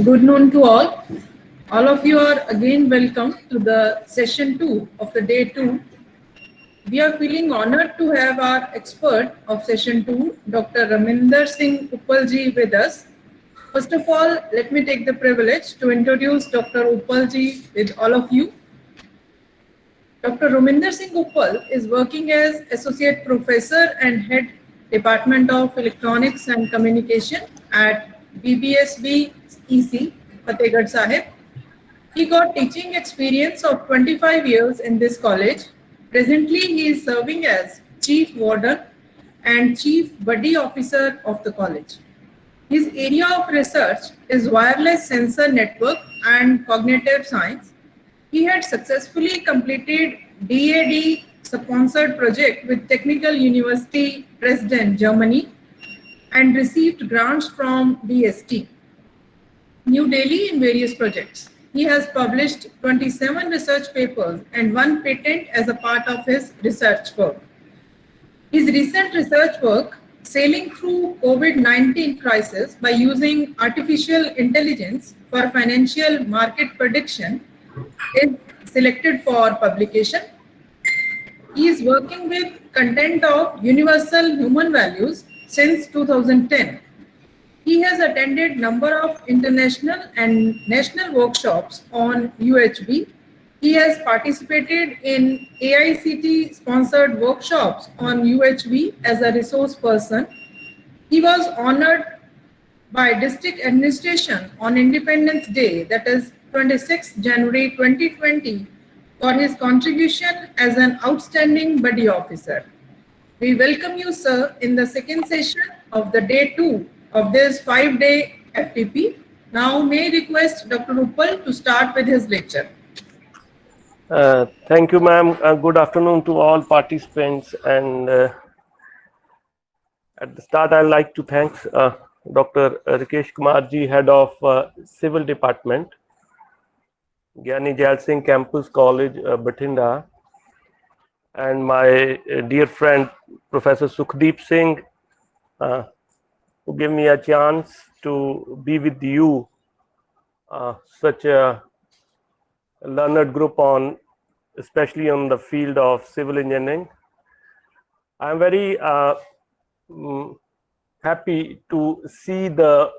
Good noon to all. All of you are again welcome to the session 2 of the day 2. We are feeling honored to have our expert of session 2, Dr. Raminder Singh Uppalji with us. First of all, let me take the privilege to introduce Dr. Uppalji with all of you. Dr. Raminder Singh Uppal is working as Associate Professor and Head Department of Electronics and Communication at BBSB EC, Fatehgarh Sahib. He got teaching experience of 25 years in this college. Presently, he is serving as Chief Warden and Chief Buddy Officer of the college. His area of research is wireless sensor network and cognitive science. He had successfully completed DAD sponsored project with Technical University Dresden, Germany, and received grants from DST, New Delhi, in various projects. He has published 27 research papers and 1 patent as a part of his research work. His recent research work, Sailing Through COVID-19 Crisis by Using Artificial Intelligence for Financial Market Prediction, is selected for publication. He is working with content of universal human values since 2010. He has attended number of international and national workshops on UHB. He has participated in AICT sponsored workshops on UHB as a resource person. He was honored by District Administration on Independence Day, that is 26 January 2020, for his contribution as an outstanding buddy officer. We welcome you, sir, in the second session of the day 2 of this 5-day FTP. Now, may I request Dr. Uppal to start with his lecture. Thank you, ma'am. Good afternoon to all participants. And at the start, I'd like to thank Dr. Rikesh Kumar ji, Head of Civil Department, Gyani Jail Singh Campus College, Bathinda, and my dear friend, Professor Sukhdeep Singh, who gave me a chance to be with you, such a learned group on, especially on the field of civil engineering. I'm very happy to see the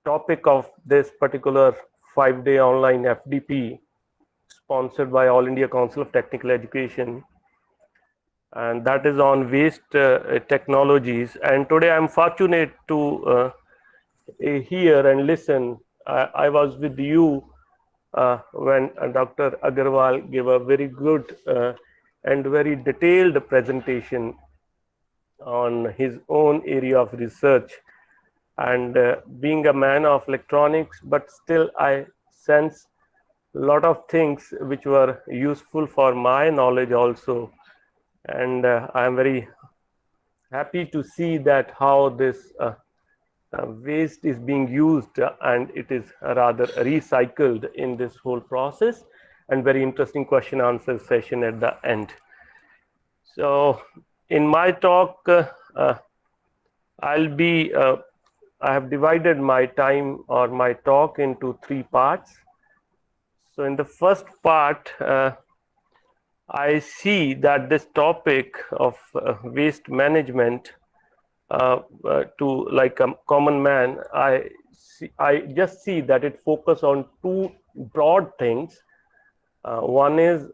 topic of this particular 5-day online FDP sponsored by All India Council of Technical Education, and that is on waste technologies. And today I'm fortunate to hear and listen. I was with you when Dr. Agarwal gave a very good and very detailed presentation on his own area of research. And being a man of electronics, but still I sense a lot of things which were useful for my knowledge also. And I am very happy to see that how this waste is being used and it is rather recycled in this whole process, and very interesting question answer session at the end. So in my talk, I have divided my time or my talk into 3 parts. So in the first part, I see that this topic of waste management to like a common man, I just see that it focuses on 2 broad things. One is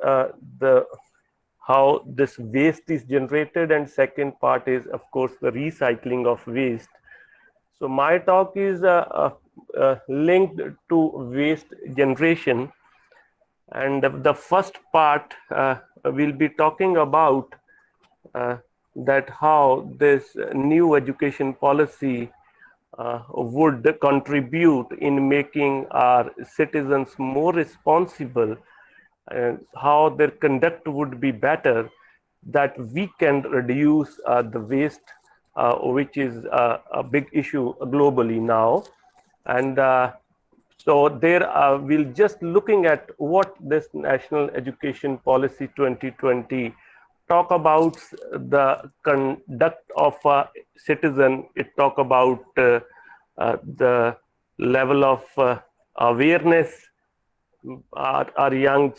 how this waste is generated, and second part is, of course, the recycling of waste. So my talk is linked to waste generation, and the first part will be talking about that how this new education policy would contribute in making our citizens more responsible, and how their conduct would be better, that we can reduce the waste, which is a big issue globally now. And so there we'll just looking at what this National Education Policy 2020 talk about the conduct of a citizen. It talk about the level of awareness our young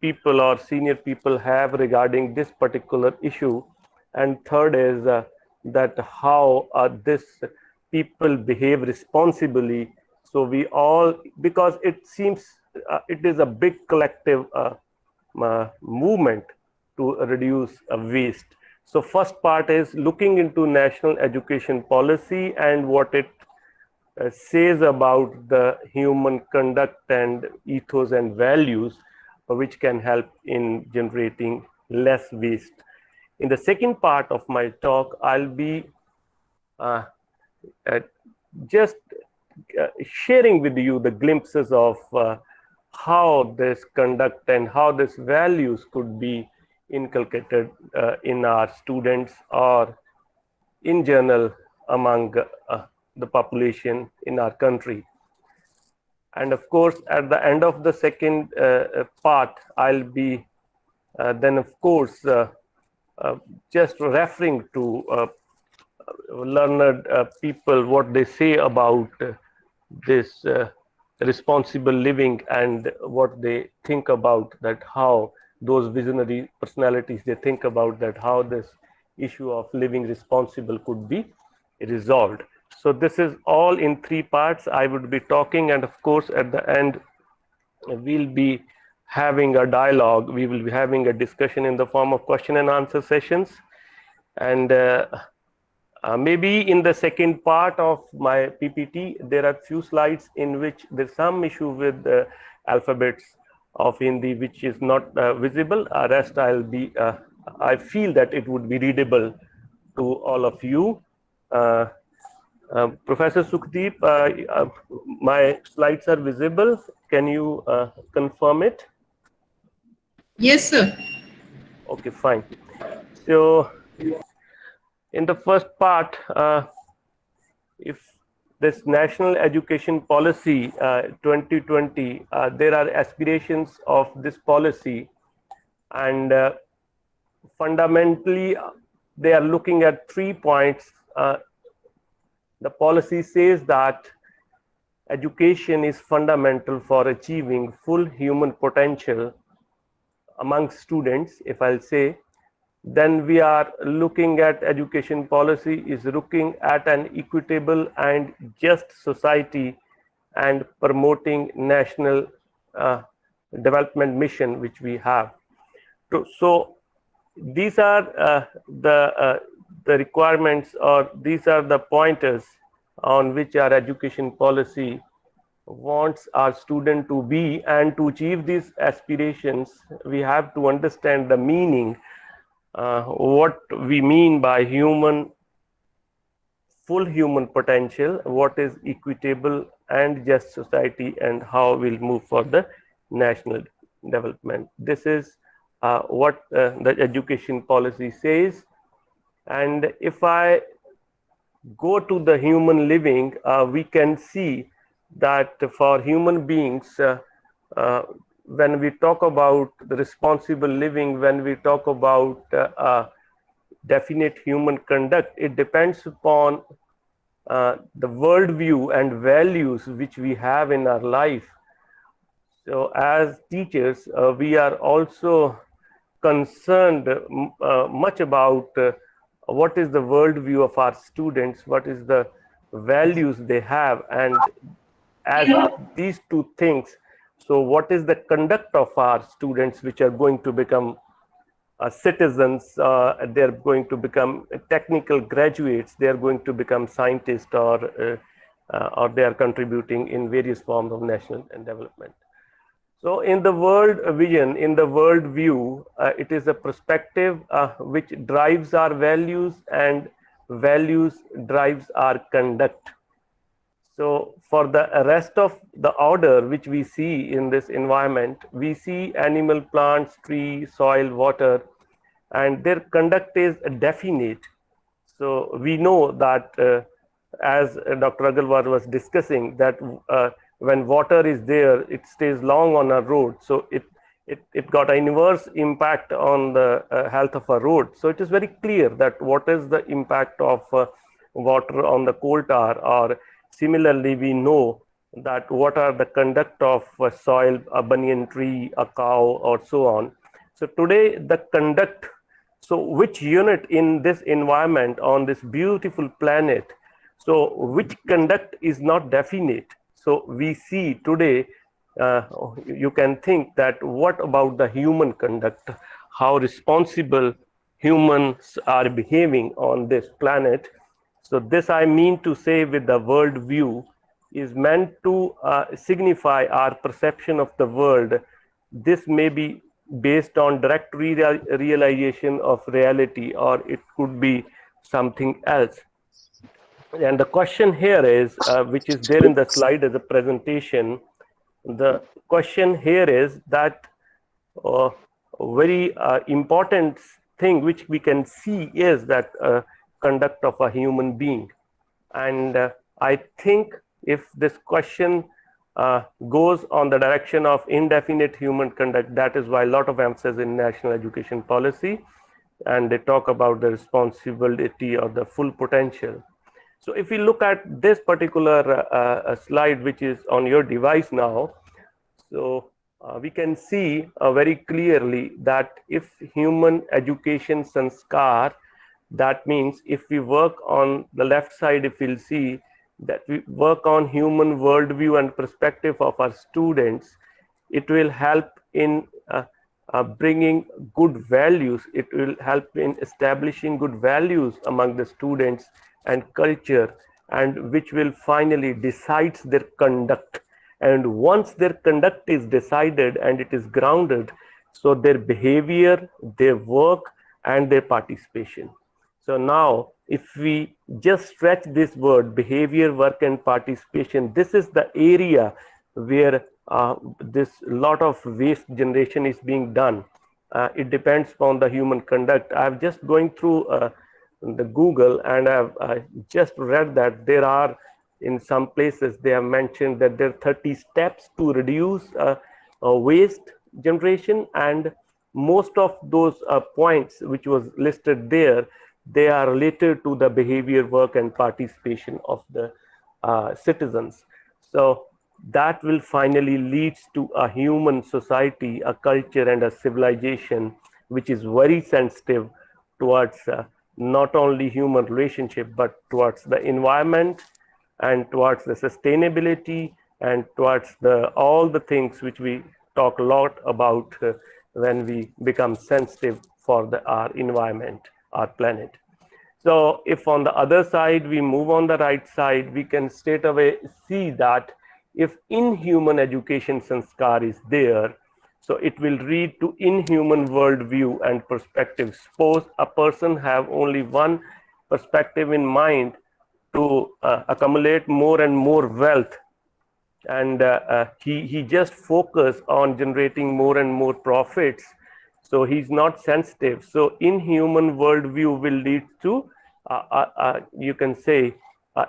people or senior people have regarding this particular issue, and third is that how this people behave responsibly. So we all, because it seems it is a big collective movement to reduce waste. So first part is looking into national education policy and what it says about the human conduct and ethos and values which can help in generating less waste. In the second part of my talk, I'll be uh, just sharing with you the glimpses of how this conduct and how this values could be inculcated in our students or in general among the population in our country. And of course, at the end of the second part, I'll be then of course just referring to learned people, what they say about this responsible living and what they think about that, how those visionary personalities, they think about that, how this issue of living responsible could be resolved. So this is all in three parts I would be talking, and of course at the end we'll be having a dialogue, we will be having a discussion in the form of question and answer sessions. And maybe in the second part of my PPT, there are few slides in which there's some issue with the alphabets of Hindi, which is not visible. Rest I feel that it would be readable to all of you. Professor Sukhdeep, my slides are visible. Can you confirm it? Yes, sir. Okay, fine. So in the first part, if this National Education Policy 2020, there are aspirations of this policy, and fundamentally they are looking at 3 points. The policy says that education is fundamental for achieving full human potential among students, if I'll say. Then we are looking at education policy is looking at an equitable and just society and promoting national development mission which we have. So these are the requirements, or these are the pointers on which our education policy wants our student to be. And to achieve these aspirations, we have to understand the meaning, what we mean by full human potential, what is equitable and just society, and how we'll move for the national development. This is what the education policy says. And if I go to the human living, we can see that for human beings, when we talk about the responsible living, when we talk about definite human conduct, it depends upon the worldview and values which we have in our life. So as teachers, we are also concerned much about what is the worldview of our students, what is the values they have, and as these two things, so what is the conduct of our students which are going to become citizens, they're going to become technical graduates, they're going to become scientists, or they are contributing in various forms of national development. So in the world vision, in the world view, it is a perspective which drives our values, and values drives our conduct. So for the rest of the order which we see in this environment, we see animal, plants, tree, soil, water, and their conduct is definite. So we know that as Dr. Agarwal was discussing, that when water is there, it stays long on a road. So it got an inverse impact on the health of a road. So it is very clear that what is the impact of water on the coal tar, or similarly, we know that what are the conduct of a soil, a banyan tree, a cow, or so on. So today the conduct, so which unit in this environment on this beautiful planet, so which conduct is not definite. So we see today, you can think that what about the human conduct, how responsible humans are behaving on this planet. So this I mean to say with the world view is meant to signify our perception of the world. This may be based on direct realization of reality, or it could be something else. And the question here is, which is there in the slide as a presentation, the question here is that a very important thing which we can see is that conduct of a human being. And I think if this question goes on the direction of indefinite human conduct, that is why a lot of emphasis in national education policy, and they talk about the responsibility or the full potential. So if we look at this particular slide, which is on your device now, so we can see very clearly that if human education sanskar, that means if we work on the left side, if we'll see that we work on human worldview and perspective of our students, it will help in bringing good values. It will help in establishing good values among the students and culture, and which will finally decides their conduct. And once their conduct is decided and it is grounded, so their behavior, their work, and their participation. So now, if we just stretch this word, behavior, work, and participation, this is the area where this lot of waste generation is being done. It depends upon the human conduct. I'm just going through the Google, and I've just read that there are, in some places, they have mentioned that there are 30 steps to reduce waste generation, and most of those points which was listed there, they are related to the behavior, work, and participation of the citizens. So that will finally lead to a human society, a culture, and a civilization which is very sensitive towards not only human relationship, but towards the environment and towards the sustainability and towards the all the things which we talk a lot about when we become sensitive for our environment, our planet. So if on the other side we move on the right side, we can straight away see that if inhuman education sanskar is there, so it will lead to inhuman worldview and perspective. Suppose a person have only one perspective in mind to accumulate more and more wealth, and he just focus on generating more and more profits, so he's not sensitive. So inhuman worldview will lead to you can say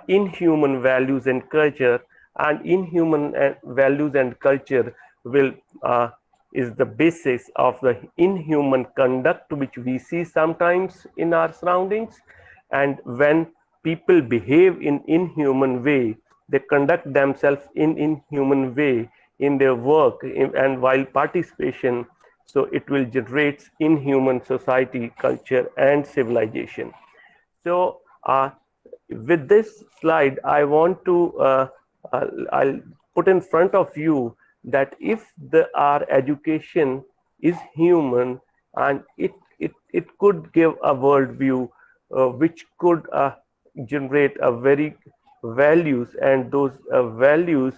inhuman values and culture, and inhuman values and culture will is the basis of the inhuman conduct which we see sometimes in our surroundings. And when people behave in inhuman way, they conduct themselves in inhuman way in their work and while participation, so it will generate inhuman society, culture, and civilization. So with this slide, I want to I'll put in front of you that if our education is human, and it could give a worldview which could generate a very values, and those values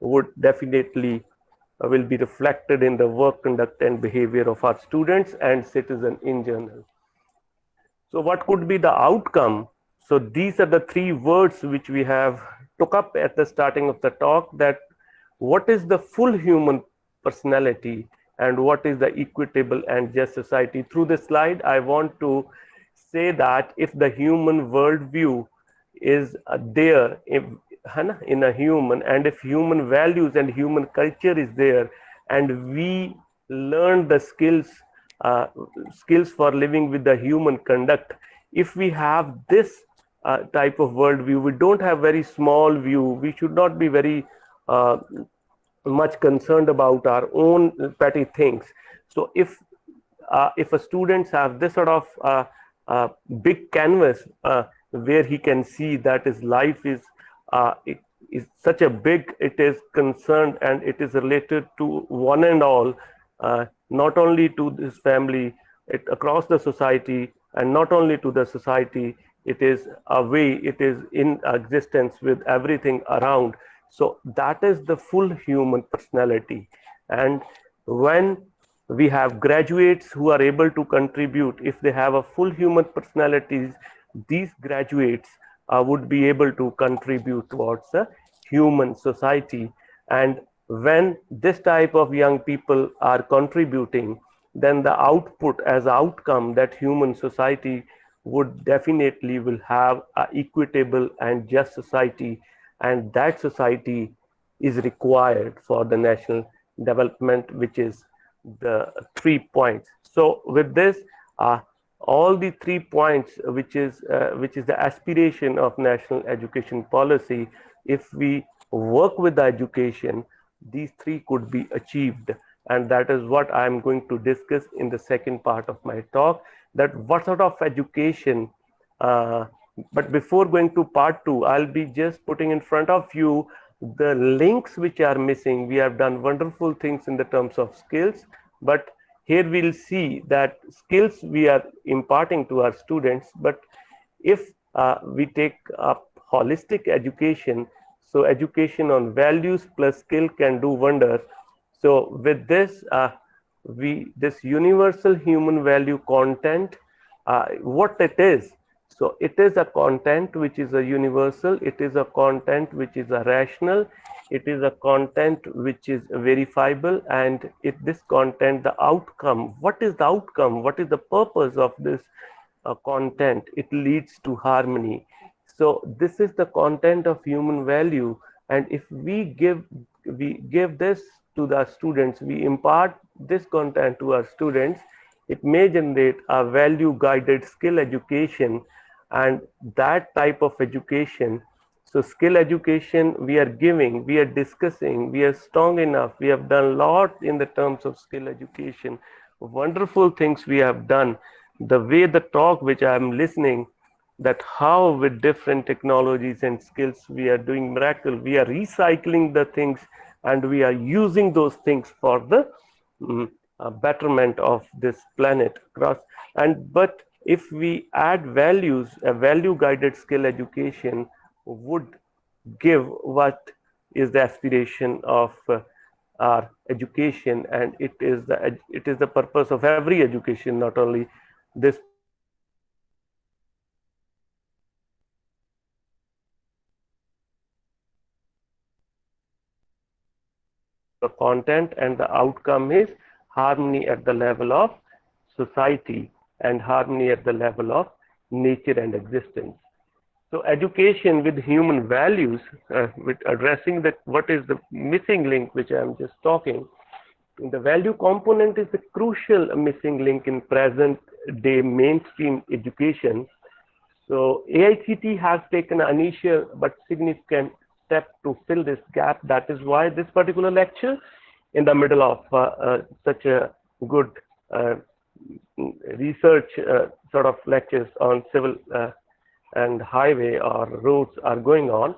would definitely will be reflected in the work, conduct, and behavior of our students and citizens in general. So what could be the outcome? So these are the three words which we have took up at the starting of the talk, that what is the full human personality and what is the equitable and just society. Through this slide, I want to say that if the human worldview is there in a human, and if human values and human culture is there, and we learn the skills for living with the human conduct, if we have this type of worldview, we don't have very small view, we should not be very much concerned about our own petty things. So if a students have this sort of big canvas where he can see that his life is such a big, it is concerned and it is related to one and all, not only to this family, it across the society, and not only to the society, it is a way, it is in existence with everything around. So that is the full human personality. And when we have graduates who are able to contribute, if they have a full human personalities, these graduates would be able to contribute towards a human society. And when this type of young people are contributing, then the output as outcome, that human society would definitely will have a equitable and just society, and that society is required for the national development, which is the 3 points. So with this, all the 3 points, which is the aspiration of national education policy, if we work with the education, these 3 could be achieved. And that is what I'm going to discuss in the second part of my talk, that what sort of education, but before going to part 2, I'll be just putting in front of you the links which are missing. We have done wonderful things in the terms of skills, but here we'll see that skills we are imparting to our students, but if we take up holistic education, so education on values plus skill can do wonders. So with this, this universal human value content, what it is. So it is a content which is a universal, it is a content which is a rational, it is a content which is verifiable, and this content, the outcome, what is the outcome? What is the purpose of this content? It leads to harmony. So this is the content of human value. And if we give this to the students, we impart this content to our students, it may generate a value guided skill education. And that type of education, so skill education we are giving, we are discussing, we are strong enough, we have done a lot in the terms of skill education, wonderful things we have done. The way the talk which I am listening, that how with different technologies and skills we are doing miracle, we are recycling the things and we are using those things for the betterment of this planet across. And but if we add values, a value guided skill education would give what is the aspiration of our education, and it is the purpose of every education, not only this the content, and the outcome is harmony at the level of society and harmony at the level of nature and existence. So education with human values, with addressing that what is the missing link which I am just talking, the value component is a crucial missing link in present day mainstream education. So AICT has taken an initial but significant step to fill this gap. That is why this particular lecture, in the middle of such a good research sort of lectures on civil and highway or roads are going on.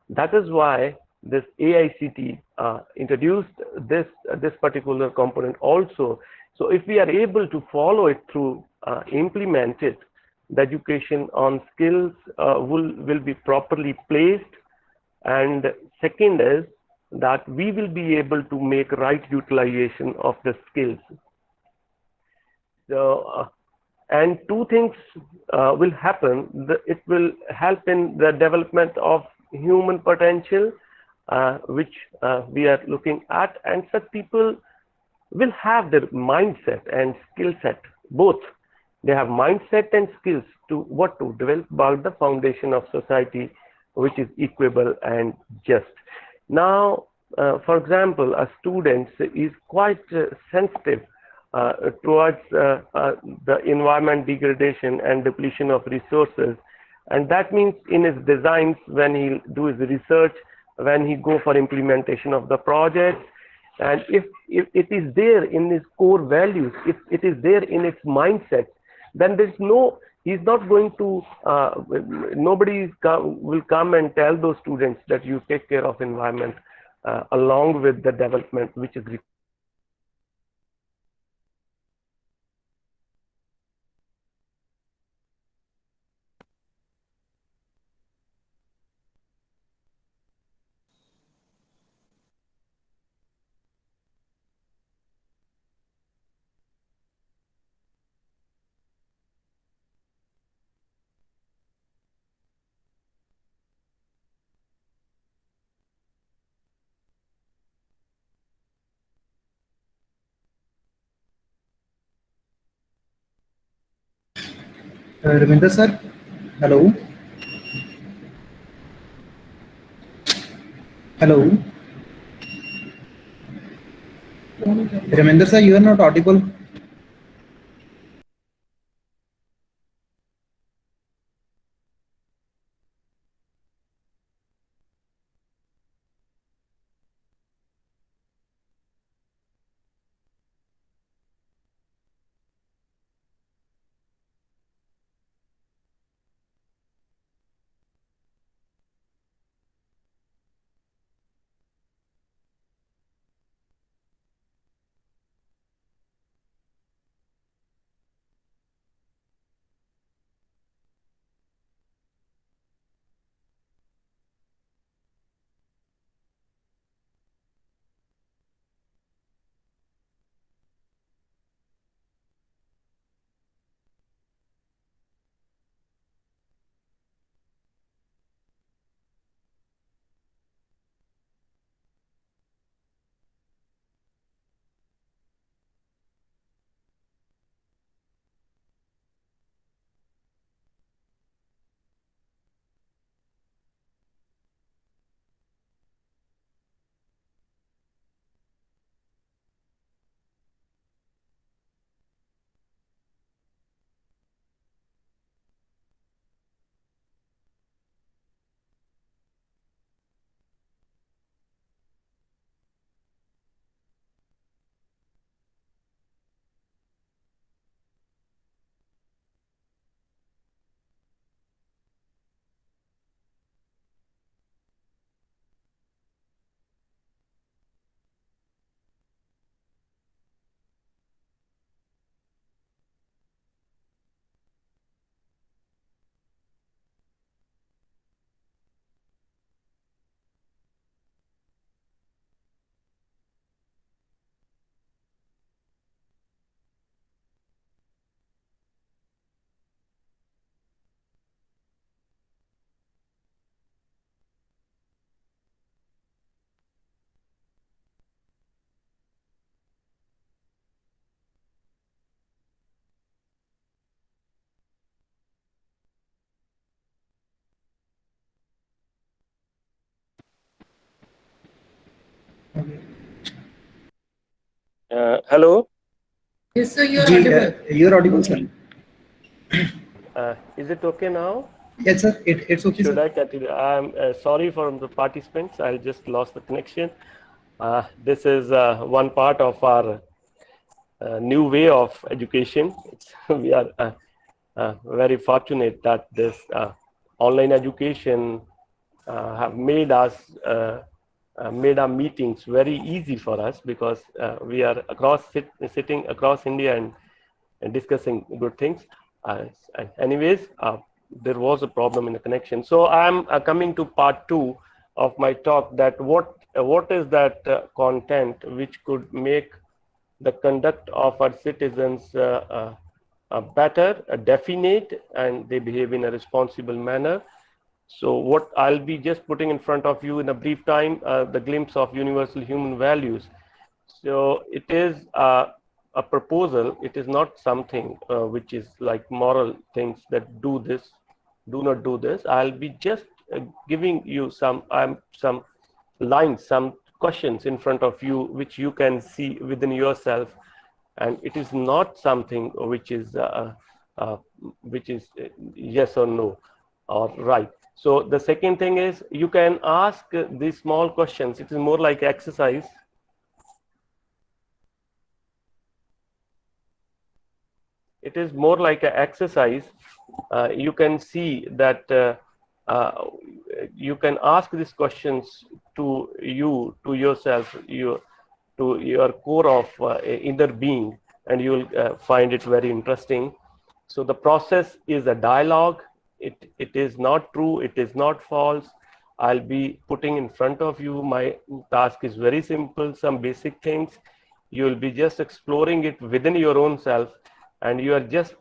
That is why this AICT introduced this particular component also. So if we are able to follow it through, implement it, the education on skills will be properly placed. And second is that we will be able to make right utilization of the skills. So, and two things will happen. It will help in the development of human potential, which we are looking at, and such people will have their mindset and skill set, both. They have mindset and skills to develop about the foundation of society, which is equable and just. Now, for example, a student is quite sensitive towards the environment degradation and depletion of resources. And that means in his designs, when he do his research, when he go for implementation of the project. And if it is there in his core values, if it is there in its mindset, then there's no, he's not going to, nobody will come and tell those students that you take care of environment along with the development which is required. Ravinder sir, hello. Hello. Ravinder sir, you are not audible. Hello. Yes, sir, you are Ji, audible. you are audible, sir. Is it okay now? Yes, sir. It's okay, Should sir. I continue? I'm sorry for the participants. I just lost the connection. This is one part of our new way of education. We are very fortunate that this online education have made us made our meetings very easy for us, because we are sitting across India and discussing good things. Anyways, there was a problem in the connection. So I'm coming to part 2 of my talk, that what is that content which could make the conduct of our citizens better, definite, and they behave in a responsible manner. So what I'll be just putting in front of you in a brief time, the glimpse of universal human values. So it is a proposal. It is not something which is like moral things that do this, do not do this. I'll be just giving you some lines, some questions in front of you, which you can see within yourself, and it is not something which is yes or no or right. So the second thing is you can ask these small questions. It is more like exercise. It is more like an exercise. You can see that you can ask these questions to you, to yourself, to your core of inner being, and you will find it very interesting. So the process is a dialogue. It is not true, it is not false. I'll be putting in front of you. My task is very simple, some basic things. You will be just exploring it within your own self, and you are just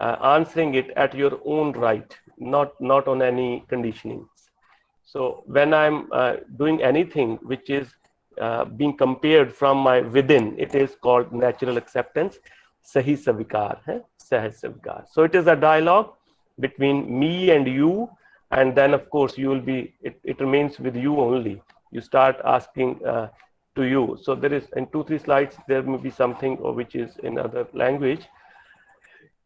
answering it at your own right, not on any conditionings. So when I'm doing anything which is being compared from my within, it is called natural acceptance, sahi savikar, sahi savikar. So it is a dialogue between me and you, and then of course you will be, it remains with you only. You start asking to you. So there is, in 2-3 slides, there may be something which is in other language.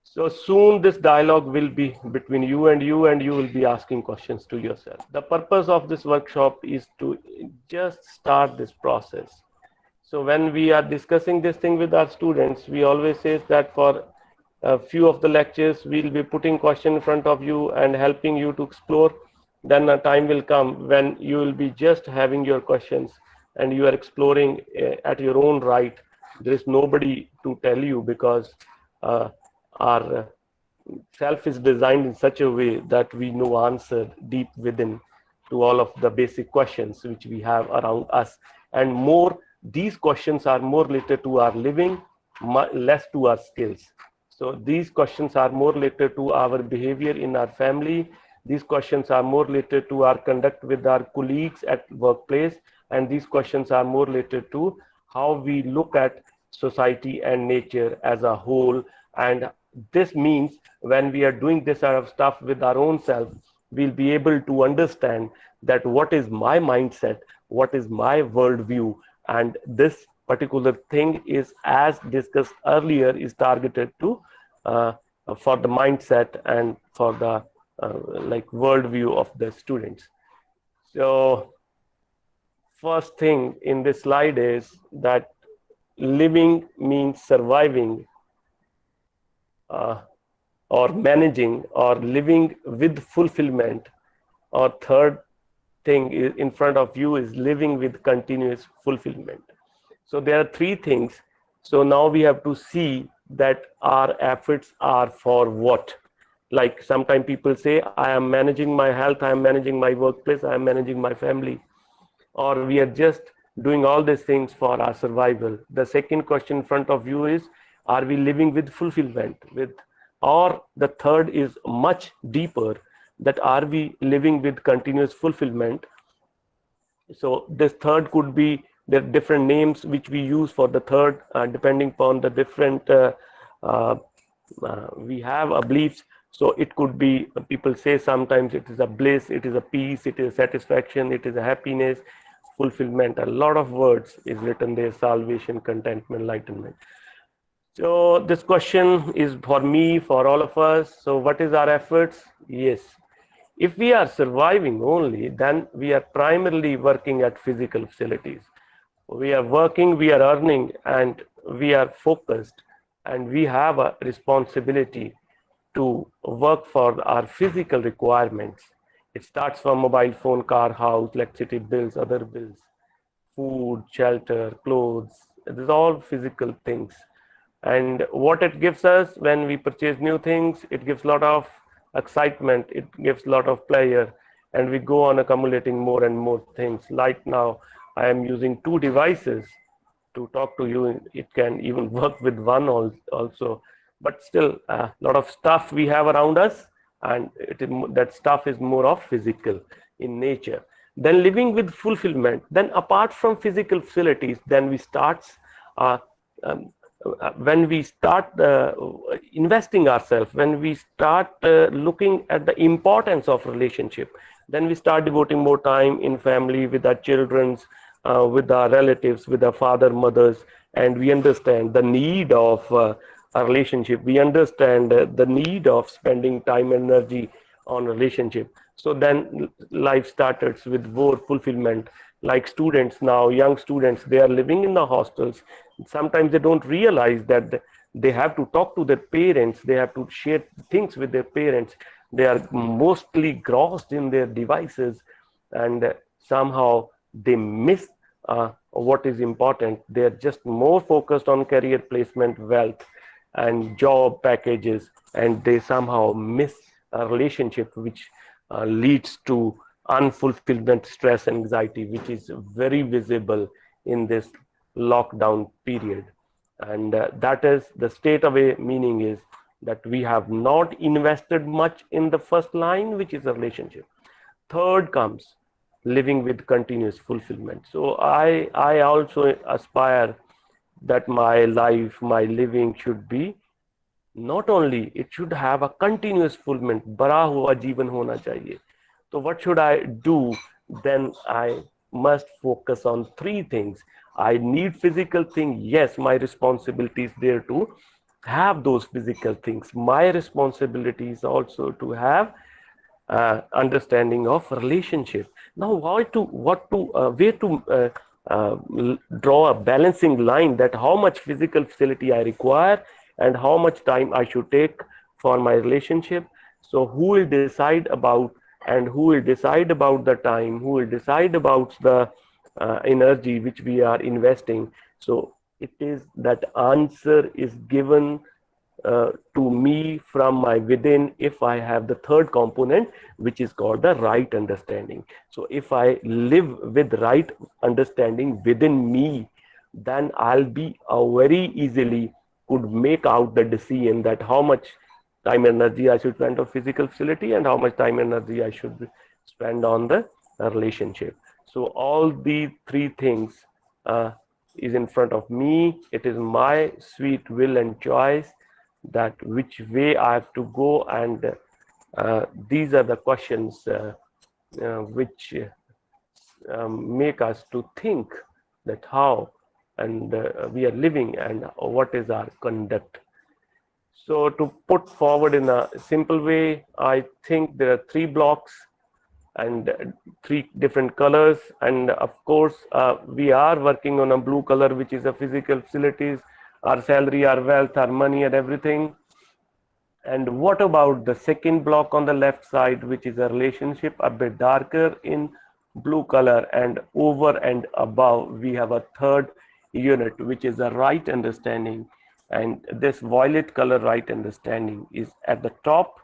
So soon this dialogue will be between you, and you will be asking questions to yourself. The purpose of this workshop is to just start this process. So when we are discussing this thing with our students, we always say that for a few of the lectures, we'll be putting question in front of you and helping you to explore. Then a time will come when you will be just having your questions and you are exploring at your own right. There is nobody to tell you, because our self is designed in such a way that we know answer deep within to all of the basic questions which we have around us. And more, these questions are more related to our living, less to our skills. So these questions are more related to our behavior in our family. These questions are more related to our conduct with our colleagues at workplace. And these questions are more related to how we look at society and nature as a whole. And this means when we are doing this sort of stuff with our own self, we'll be able to understand that what is my mindset, what is my worldview, and this particular thing is, as discussed earlier, is targeted to for the mindset and for the like worldview of the students. So first thing in this slide is that living means surviving, or managing, or living with fulfillment. Or third thing is in front of you is living with continuous fulfillment. So there are 3 things. So now we have to see that our efforts are for what. Like sometimes people say, I am managing my health, I am managing my workplace, I am managing my family, or we are just doing all these things for our survival. The second question in front of you is, are we living with fulfillment? Or the third is much deeper, that are we living with continuous fulfillment? So this third could be, there are different names which we use for the third, depending upon the different, we have a beliefs. So it could be, people say sometimes it is a bliss, it is a peace, it is satisfaction, it is a happiness, fulfillment. A lot of words is written there: salvation, contentment, enlightenment. So this question is for me, for all of us. So what is our efforts? Yes. If we are surviving only, then we are primarily working at physical facilities. We are working, we are earning, and we are focused, and we have a responsibility to work for our physical requirements. It starts from mobile phone, car, house, electricity bills, other bills, food, shelter, clothes. These are all physical things. And what it gives us when we purchase new things, it gives a lot of excitement, it gives a lot of pleasure, and we go on accumulating more and more things. Like now, I am using 2 devices to talk to you. It can even work with one also, but still a lot of stuff we have around us, and that stuff is more of physical in nature. Then living with fulfillment, then apart from physical facilities, then we start when we start investing ourselves, when we start looking at the importance of relationship, then we start devoting more time in family, with our children, with our relatives, with our father, mothers, and we understand the need of a relationship. We understand the need of spending time and energy on relationship. So then life starts with more fulfillment. Like students now, young students, they are living in the hostels. Sometimes they don't realize that they have to talk to their parents, they have to share things with their parents. They are mostly grossed in their devices, and somehow they miss what is important. They're just more focused on career placement, wealth, and job packages, and they somehow miss a relationship, which leads to unfulfillment, stress, and anxiety, which is very visible in this lockdown period. And that is the state away meaning is that we have not invested much in the first line, which is a relationship. Third comes living with continuous fulfillment. So I also aspire that my life, my living should be not only, it should have a continuous fulfillment, बड़ा हुआ जीवन होना चाहिए. So what should I do? Then I must focus on three things. I need physical thing. Yes, my responsibility is there to have those physical things. My responsibility is also to have understanding of relationship. Now, where to draw a balancing line, that how much physical facility I require and how much time I should take for my relationship. So who will decide about, and who will decide about the time, who will decide about the energy which we are investing. So it is that answer is given to me from my within if I have the third component, which is called the right understanding. So if I live with right understanding within me, then I'll be very easily could make out the decision that how much time and energy I should spend on physical facility and how much time and energy I should spend on the relationship. So all these three things is in front of me. It is my sweet will and choice that which way I have to go, and these are the questions which make us to think that how and we are living and what is our conduct. So to put forward in a simple way, I think there are three blocks and three different colors, and of course we are working on a blue color, which is a physical facilities, our salary, our wealth, our money, and everything. And what about the second block on the left side, which is a relationship, a bit darker in blue color, and over and above we have a third unit, which is a right understanding, and this violet color right understanding is at the top.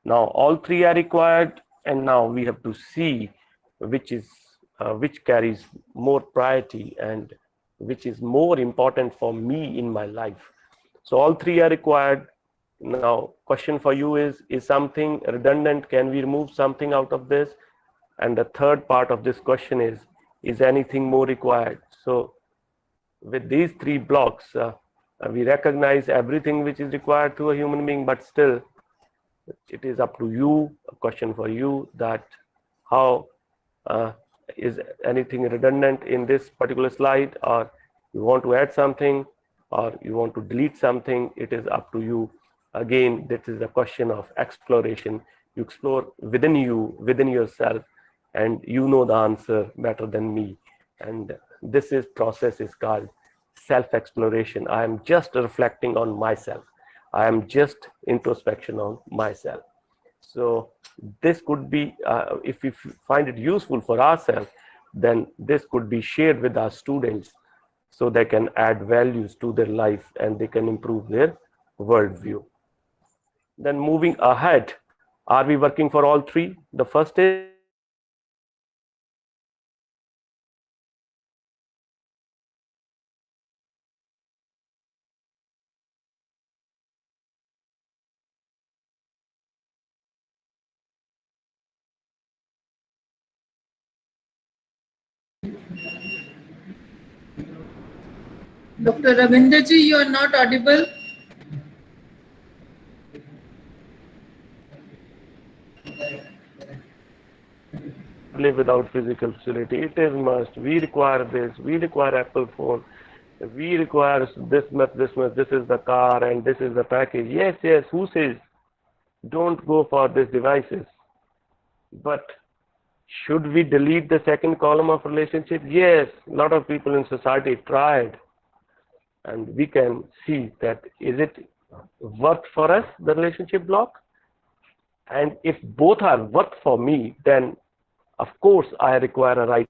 Now all three are required, and now we have to see which is which carries more priority and which is more important for me in my life. So all three are required. Now question for you is something redundant? Can we remove something out of this? And the third part of this question is anything more required? So with these three blocks, we recognize everything which is required to a human being, but still it is up to you, a question for you, that how is anything redundant in this particular slide, or you want to add something, or you want to delete something. It is up to you. Again, this is a question of exploration. You explore within you, within yourself, and you know the answer better than me. And this process is called self-exploration. I am just reflecting on myself. I am just introspection on myself. So this could be, if we find it useful for ourselves, then this could be shared with our students so they can add values to their life and they can improve their worldview. Then moving ahead, are we working for all three? The first is Dr. Ravinderji, you are not audible. live without physical facility. It is must. We require this. We require Apple phone. We require this much, this much. This is the car and this is the package. Yes, yes. Who says don't go for these devices? But should we delete the second column of relationship? Yes, a lot of people in society tried, and we can see that is it worth for us, the relationship block? And if both are worth for me, then of course I require a right.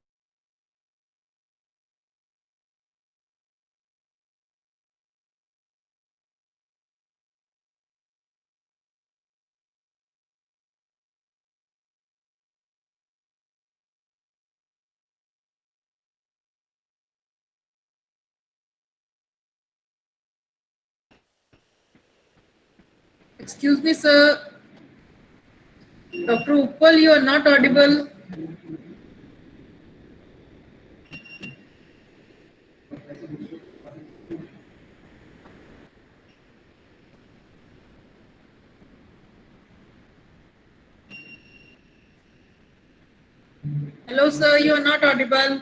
Excuse me, sir. Dr. Uppal, you are not audible. Hello, sir. You are not audible.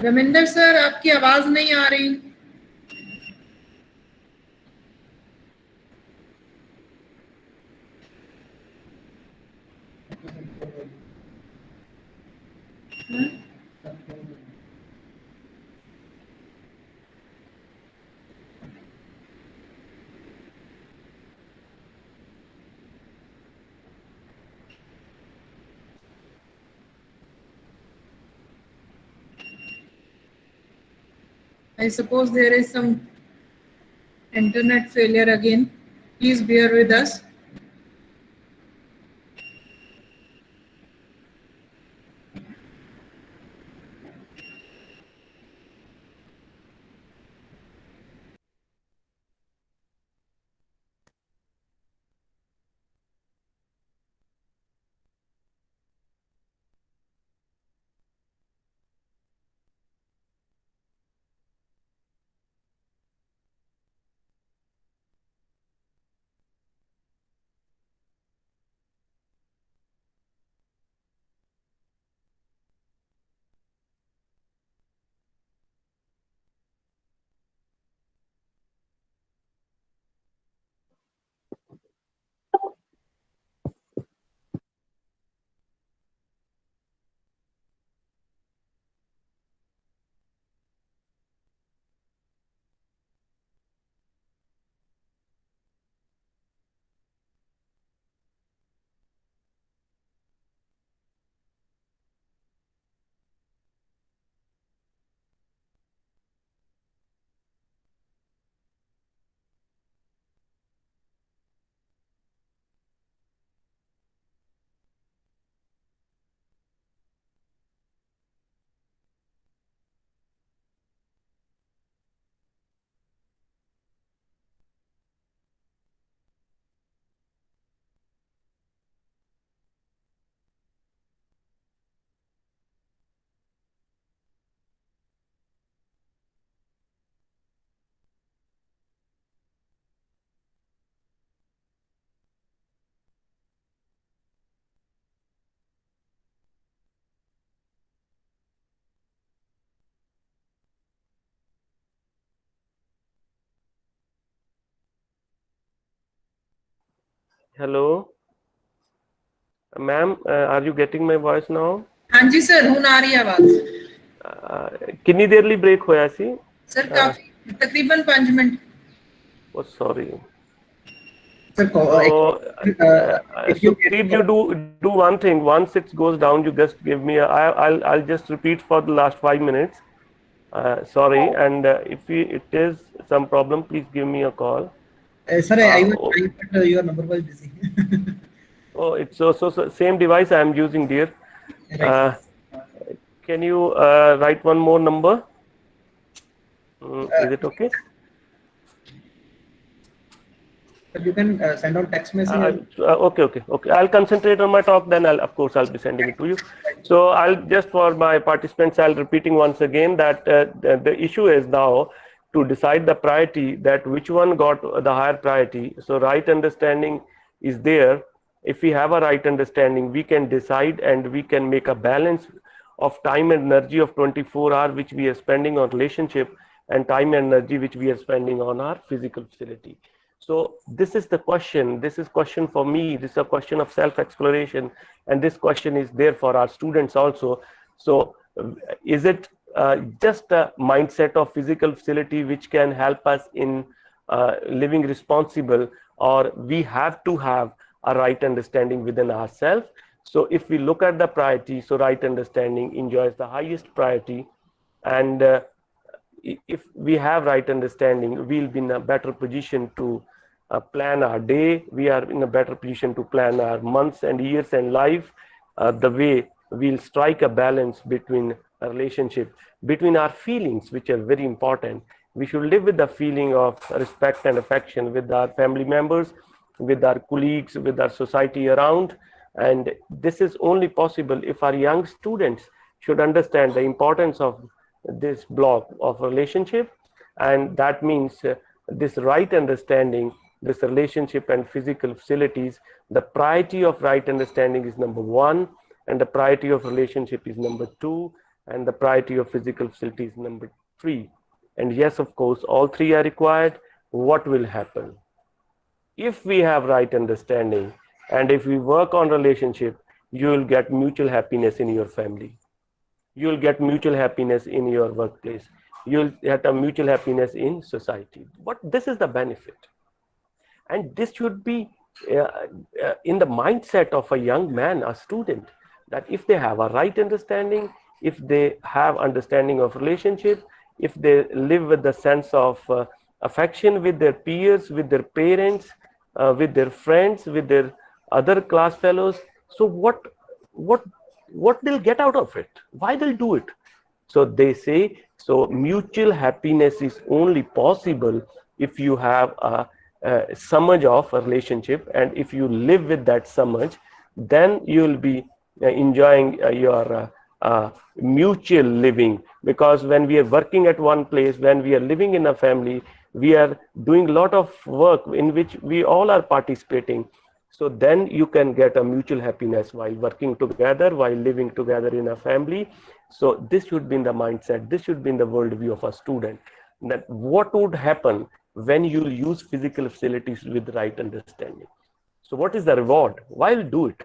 Ravinder sir, आपकी आवाज नहीं आ रही. I suppose there is some internet failure again. Please bear with us. Hello, ma'am, are you getting my voice now? हाँ जी sir, ਹੁਣ आ रही है आवाज. कितनी देर ਲਈ ब्रेक होया सी? सर काफी तकरीबन 5 minute. Oh, sorry. Sir, if So you please you do one thing. Once it goes down, you just give me. I'll just repeat for the last 5 minutes. Sorry, and if it is some problem, please give me a call. sir, I was trying, but your number was busy. Oh, it's so same device I am using, dear. Right. Can you write one more number? Is it okay? But you can send out text message. Okay. I'll concentrate on my talk. Then of course I'll be sending it to you. So I'll just for my participants, I'll repeating once again that the issue is now to decide the priority, that which one got the higher priority. So right understanding is there. If we have a right understanding, we can decide and we can make a balance of time and energy of 24 hours which we are spending on relationship and time and energy which we are spending on our physical facility. So this is the question. This is question for me. This is a question of self-exploration, and this question is there for our students also. So is it just a mindset of physical facility which can help us in living responsible, or we have to have a right understanding within ourselves? So if we look at the priority, so right understanding enjoys the highest priority, and if we have right understanding, we'll be in a better position to plan our day. We are in a better position to plan our months and years and life. The way we'll strike a balance between a relationship, between our feelings, which are very important. We should live with the feeling of respect and affection with our family members, with our colleagues, with our society around. And this is only possible if our young students should understand the importance of this block of relationship, and that means this right understanding, this relationship and physical facilities, the priority of right understanding is number one, and the priority of relationship is number two, and the priority of physical facility is number three. And yes, of course, all three are required. What will happen if we have right understanding and if we work on relationship? You will get mutual happiness in your family, you'll get mutual happiness in your workplace, you'll get a mutual happiness in society. But this is the benefit, and this should be in the mindset of a young man, a student, that if they have a right understanding, if they have understanding of relationship, if they live with the sense of affection with their peers, with their parents, with their friends, with their other class fellows, so what they'll get out of it, why they'll do it? So they say, so mutual happiness is only possible if you have a summage of a relationship, and if you live with that summage, then you will be enjoying your mutual living. Because when we are working at one place, when we are living in a family, we are doing a lot of work in which we all are participating. So then you can get a mutual happiness while working together, while living together in a family. So this should be in the mindset, this should be in the worldview of a student, that what would happen when you use physical facilities with right understanding. So what is the reward? Why will do it?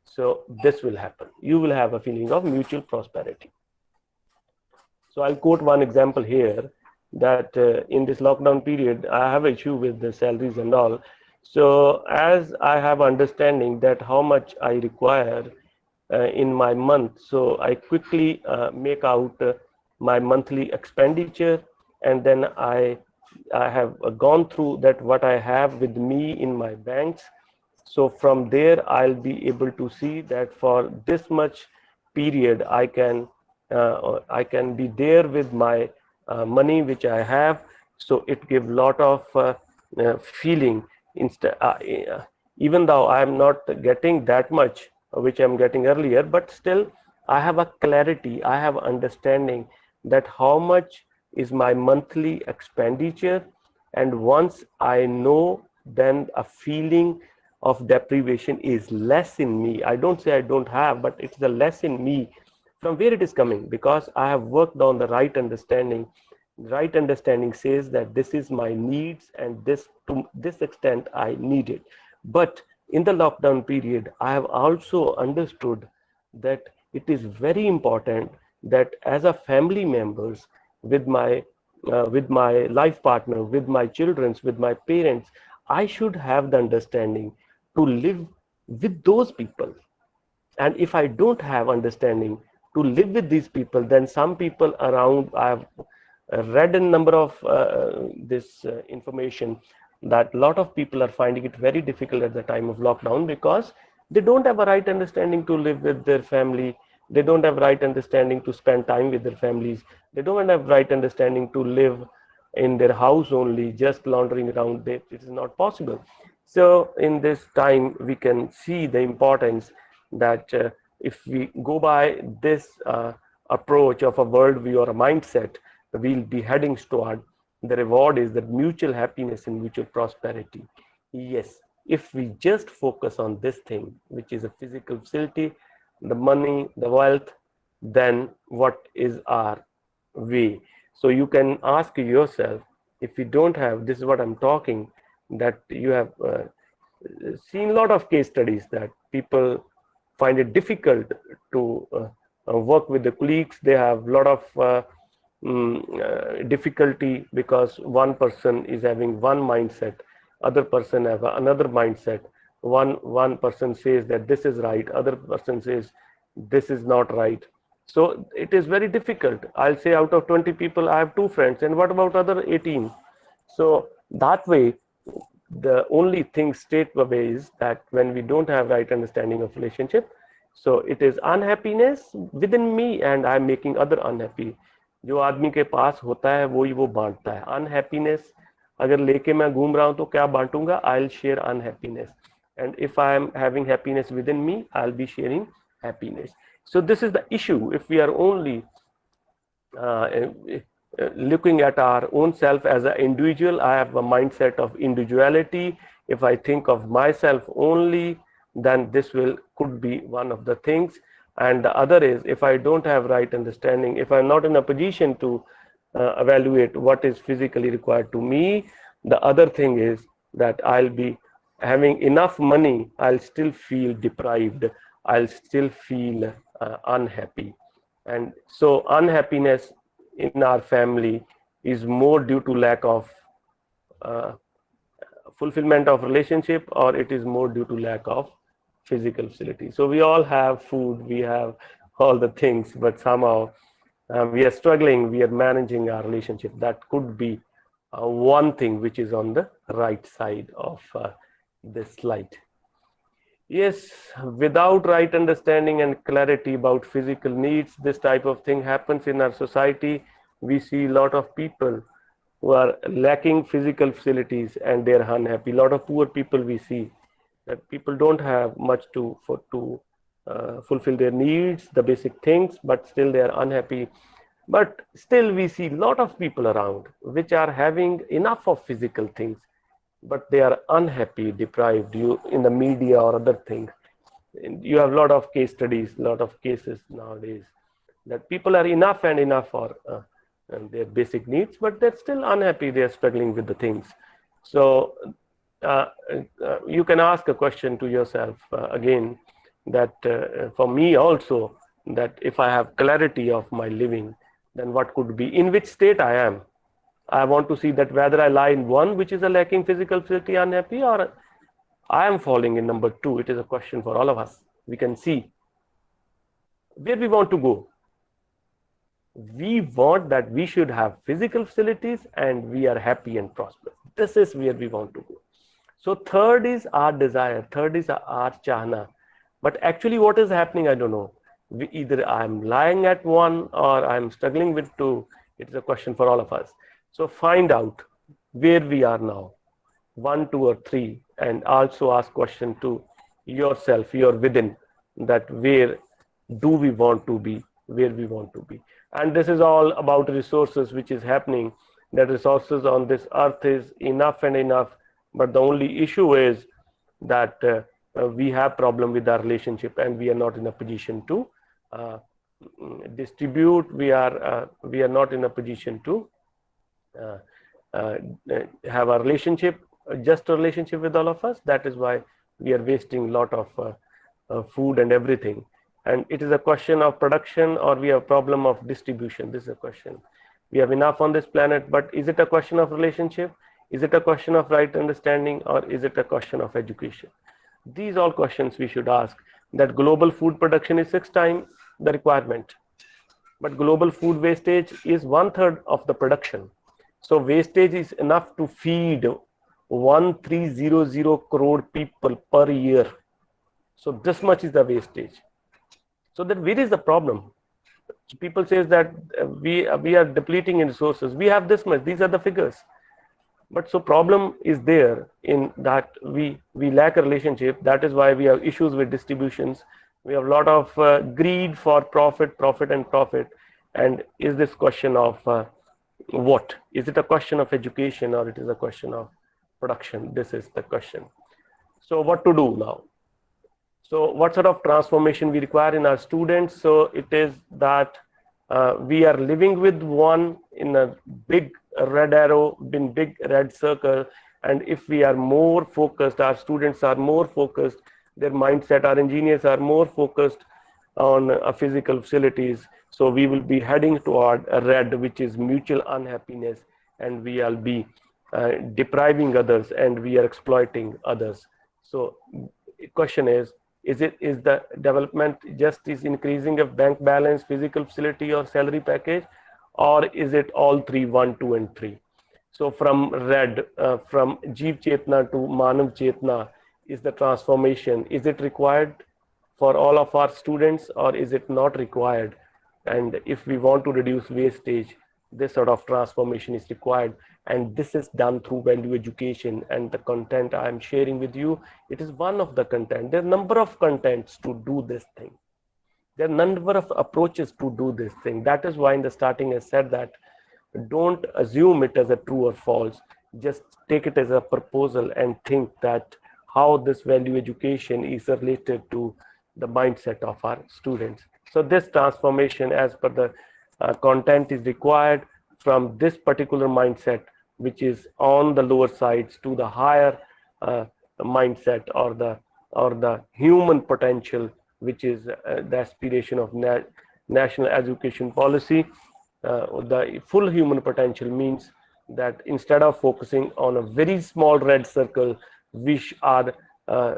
So this will happen. You will have a feeling of mutual prosperity. So I'll quote one example here, that in this lockdown period, I have an issue with the salaries and all. So as I have understanding that how much I require in my month, so I quickly make out my monthly expenditure, and then I have gone through that what I have with me in my banks. So from there, I'll be able to see that for this much period, I can be there with my money which I have. So it gives lot of feeling. Even though I am not getting that much which I'm getting earlier, but still I have a clarity, I have understanding that how much is my monthly expenditure. And once I know, then a feeling of deprivation is less in me. I don't say I don't have, but it's the less in me. From where it is coming? Because I have worked on the right understanding. Right understanding says that this is my needs, and this to this extent I need it. But in the lockdown period, I have also understood that it is very important that as a family members, with my life partner, with my children, with my parents, I should have the understanding to live with those people. And if I don't have understanding to live with these people, then some people around, I have read a number of this information, that a lot of people are finding it very difficult at the time of lockdown, because they don't have a right understanding to live with their family. They don't have right understanding to spend time with their families. They don't have right understanding to live in their house only, just laundering around. It is not possible. So in this time, we can see the importance that if we go by this approach of a worldview or a mindset, we'll be heading toward the reward is that mutual happiness and mutual prosperity. Yes, if we just focus on this thing, which is a physical facility, the money, the wealth, then what is our way? So you can ask yourself, if we don't have, this is what I'm talking, that you have seen a lot of case studies that people find it difficult to work with the colleagues. They have a lot of difficulty because one person is having one mindset, other person have another mindset. One person says that this is right, other person says this is not right. So it is very difficult. I'll say out of 20 people, I have 2 friends, and what about other 18? So that way, the only thing straight away is that when we don't have right understanding of relationship, so it is unhappiness within me and I'm making other unhappy. जो आदमी के पास होता है वही वो बांटता है. Unhappiness अगर लेके मैं घूम रहा हूं तो क्या बांटूंगा? I'll share unhappiness, and if I am having happiness within me, I'll be sharing happiness. So this is the issue. If we are only looking at our own self as an individual, I have a mindset of individuality. If I think of myself only, then this could be one of the things. And the other is, if I don't have right understanding, if I'm not in a position to evaluate what is physically required to me, the other thing is that I'll be having enough money, I'll still feel deprived, I'll still feel unhappy. And so unhappiness in our family is more due to lack of fulfillment of relationship, or it is more due to lack of physical facility. So we all have food, we have all the things, but somehow we are struggling, we are managing our relationship. That could be one thing which is on the right side of this slide. Yes, without right understanding and clarity about physical needs, this type of thing happens in our society. We see a lot of people who are lacking physical facilities and they're unhappy. A lot of poor people we see that people don't have much to fulfill their needs, the basic things, but still they are unhappy. But still we see a lot of people around which are having enough of physical things, but they are unhappy, deprived. You in the media or other things, you have a lot of case studies, a lot of cases nowadays that people are enough and enough for their basic needs, but they're still unhappy. They're struggling with the things. So you can ask a question to yourself again, that for me also, that if I have clarity of my living, then what could be, in which state I am. I want to see that whether I lie in one, which is a lacking physical facility, unhappy, or I am falling in number 2. It is a question for all of us. We can see where we want to go. We want that we should have physical facilities and we are happy and prosperous. This is where we want to go. So third is our desire. Third is our chahna. But actually what is happening, I don't know. Either I'm lying at 1 or I'm struggling with 2. It is a question for all of us. So find out where we are now, 1, 2 or 3, and also ask question to yourself, your within, that where do we want to be, where we want to be. And this is all about resources, which is happening, that resources on this earth is enough and enough. But the only issue is that we have problem with our relationship and we are not in a position to distribute. We are not in a position to have a relationship, just a relationship with all of us. That is why we are wasting a lot of food and everything. And it is a question of production, or we have a problem of distribution. This is a question. We have enough on this planet, but is it a question of relationship? Is it a question of right understanding, or is it a question of education? These all questions we should ask. That global food production is 6 times the requirement, but global food wastage is 1/3 of the production. So wastage is enough to feed 1300 crore people per year. So this much is the wastage. So then where is the problem? People say that we are depleting in resources. We have this much. These are the figures. But so problem is there in that we lack a relationship. That is why we have issues with distributions. We have a lot of greed for profit. And is this question of what? Is it a question of education, or it is a question of production? This is the question. So what to do now? So what sort of transformation we require in our students? So it is that we are living with one in a big red arrow, in big red circle. And if we are more focused, our students are more focused, their mindset, our engineers are more focused on physical facilities. So we will be heading toward a red, which is mutual unhappiness, and we will be depriving others and we are exploiting others. So question is the development just is increasing of bank balance, physical facility, or salary package, or is it all three, 1, 2, and 3? So from red, from Jeev Chetna to Manav Chetna, is the transformation, is it required for all of our students, or is it not required? And if we want to reduce wastage, this sort of transformation is required. And this is done through value education, and the content I am sharing with you, it is one of the content. There are a number of contents to do this thing. There are a number of approaches to do this thing. That is why in the starting I said that don't assume it as a true or false. Just take it as a proposal and think that how this value education is related to the mindset of our students. So this transformation as per the content is required from this particular mindset, which is on the lower sides, to the higher mindset, or the human potential, which is the aspiration of national education policy. The full human potential means that instead of focusing on a very small red circle, which are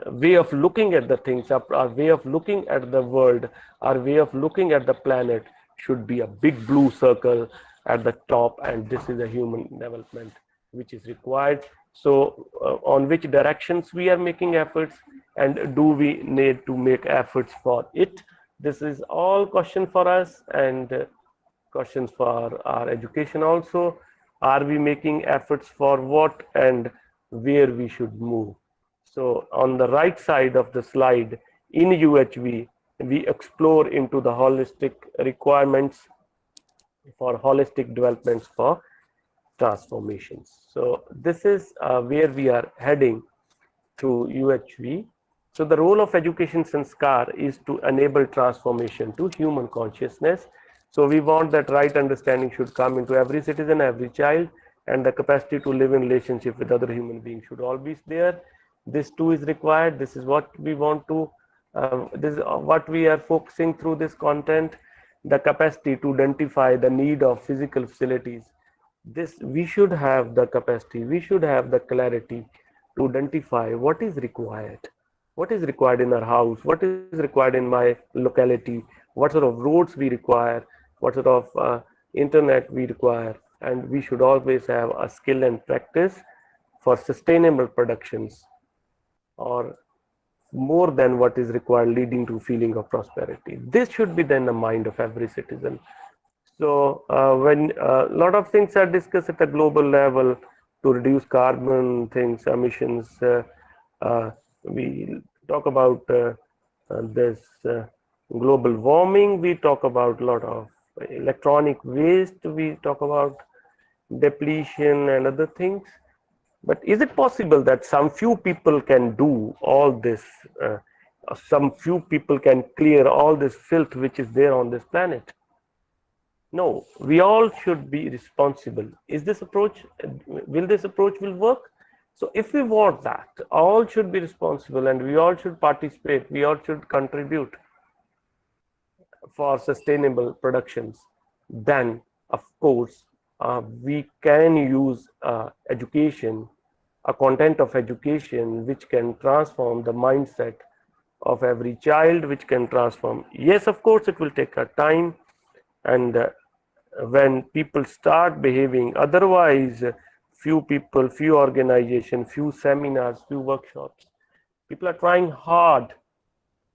way of looking at the things, our way of looking at the world, our way of looking at the planet should be a big blue circle at the top, and this is a human development which is required. So on which directions we are making efforts, and do we need to make efforts for it? This is all question for us, and questions for our education also. Are we making efforts for what and where we should move? So on the right side of the slide, in UHV, we explore into the holistic requirements for holistic developments for transformations. So this is where we are heading through UHV. So the role of education sanskar is to enable transformation to human consciousness. So we want that right understanding should come into every citizen, every child, and the capacity to live in relationship with other human beings should always be there. This too is required. This is what we want to, this is what we are focusing through this content, the capacity to identify the need of physical facilities. This, we should have the capacity, we should have the clarity to identify what is required. What is required in our house, what is required in my locality, what sort of roads we require, what sort of internet we require, and we should always have a skill and practice for sustainable productions, or more than what is required, leading to feeling of prosperity. This should be then the mind of every citizen. So when a lot of things are discussed at a global level to reduce carbon things, emissions, we talk about this global warming, we talk about a lot of electronic waste, we talk about depletion and other things. But is it possible that some few people can do all this? Some few people can clear all this filth which is there on this planet? No, we all should be responsible. Is this approach, will this approach will work? So if we want that, all should be responsible and we all should participate, we all should contribute for sustainable productions, then of course we can use education, a content of education which can transform the mindset of every child, which can transform. Yes, of course, it will take a time, and when people start behaving otherwise, few people, few organizations, few seminars, few workshops, people are trying hard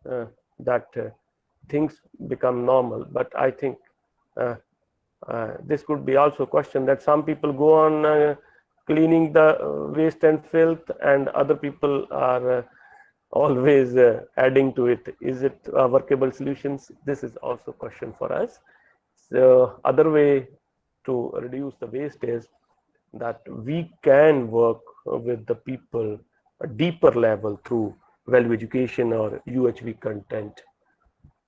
that things become normal. But I think this could be also a question that some people go on cleaning the waste and filth, and other people are always adding to it. Is it workable solutions? This is also a question for us. So other way to reduce the waste is that we can work with the people a deeper level through value education or UHV content.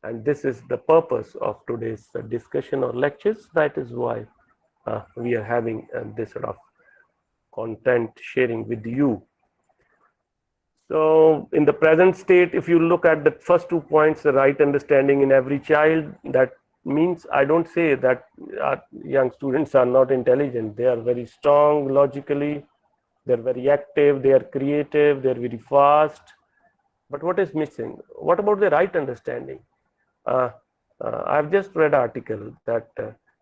And this is the purpose of today's discussion or lectures. That is why we are having this sort of content sharing with you. So in the present state, if you look at the first 2 points, the right understanding in every child, that means I don't say that young students are not intelligent. They are very strong logically, they're very active, they are creative, they're very fast. But what is missing? What about the right understanding? I've just read an article that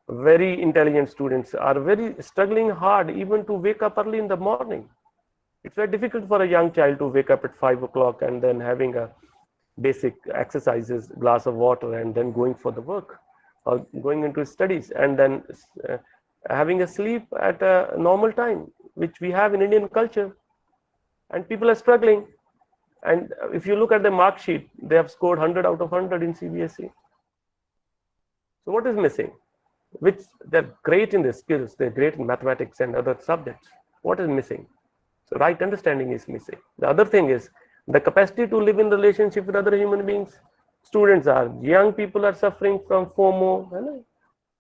very intelligent students are very struggling hard even to wake up early in the morning. It's very difficult for a young child to wake up at 5 o'clock and then having a basic exercises, glass of water, and then going for the work or going into studies, and then having a sleep at a normal time, which we have in Indian culture. And people are struggling. And if you look at the mark sheet, they have scored 100 out of 100 in CBSE. So what is missing? Which they're great in the skills, they're great in mathematics and other subjects. What is missing? So right understanding is missing. The other thing is the capacity to live in relationship with other human beings. Students are, young people are suffering from FOMO,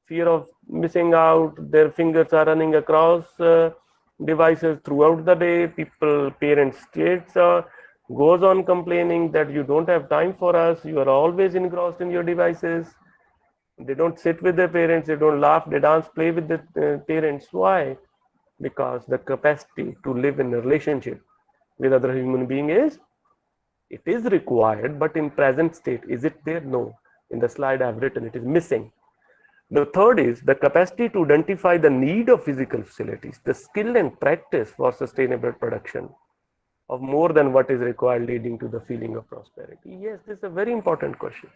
fear of missing out. Their fingers are running across devices throughout the day. Parents, kids goes on complaining that you don't have time for us. You are always engrossed in your devices. They don't sit with their parents. They don't laugh. They dance, play with the parents. Why? Because the capacity to live in a relationship with other human being is required, but in present state, is it there? No. In the slide I've written, it is missing. The third is the capacity to identify the need of physical facilities, the skill and practice for sustainable production of more than what is required, leading to the feeling of prosperity. Yes, this is a very important question.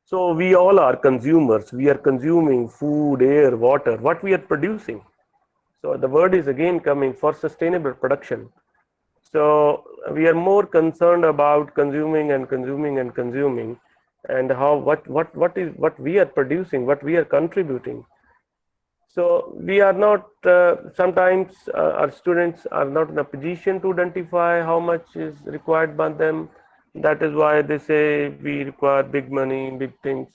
So we all are consumers. We are consuming food, air, water, what we are producing. So the word is again coming for sustainable production. So we are more concerned about consuming and consuming and consuming, and how what we are producing, what we are contributing. So we are not, sometimes our students are not in a position to identify how much is required by them. That is why they say we require big money, big things.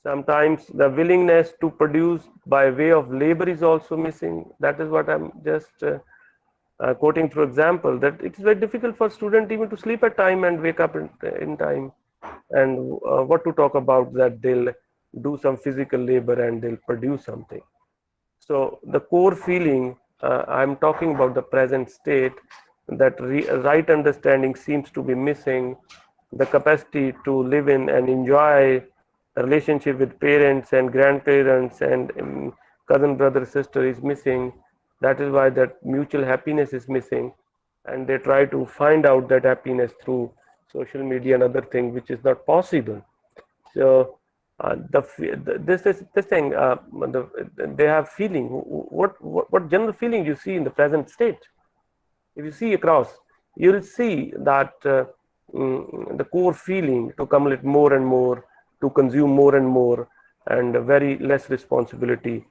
Sometimes the willingness to produce by way of labor is also missing. That is what I'm just quoting through example, that it's very difficult for student even to sleep at time and wake up in time. And what to talk about that they'll do some physical labor and they'll produce something. So the core feeling, I'm talking about the present state, that right understanding seems to be missing. The capacity to live in and enjoy a relationship with parents and grandparents and cousin, brother, sister is missing. That is why that mutual happiness is missing. And they try to find out that happiness through social media and other things, which is not possible. So this thing, they have feeling. What general feeling you see in the present state? If you see across, you will see that the core feeling to accumulate more and more, to consume more and more, and very less responsibility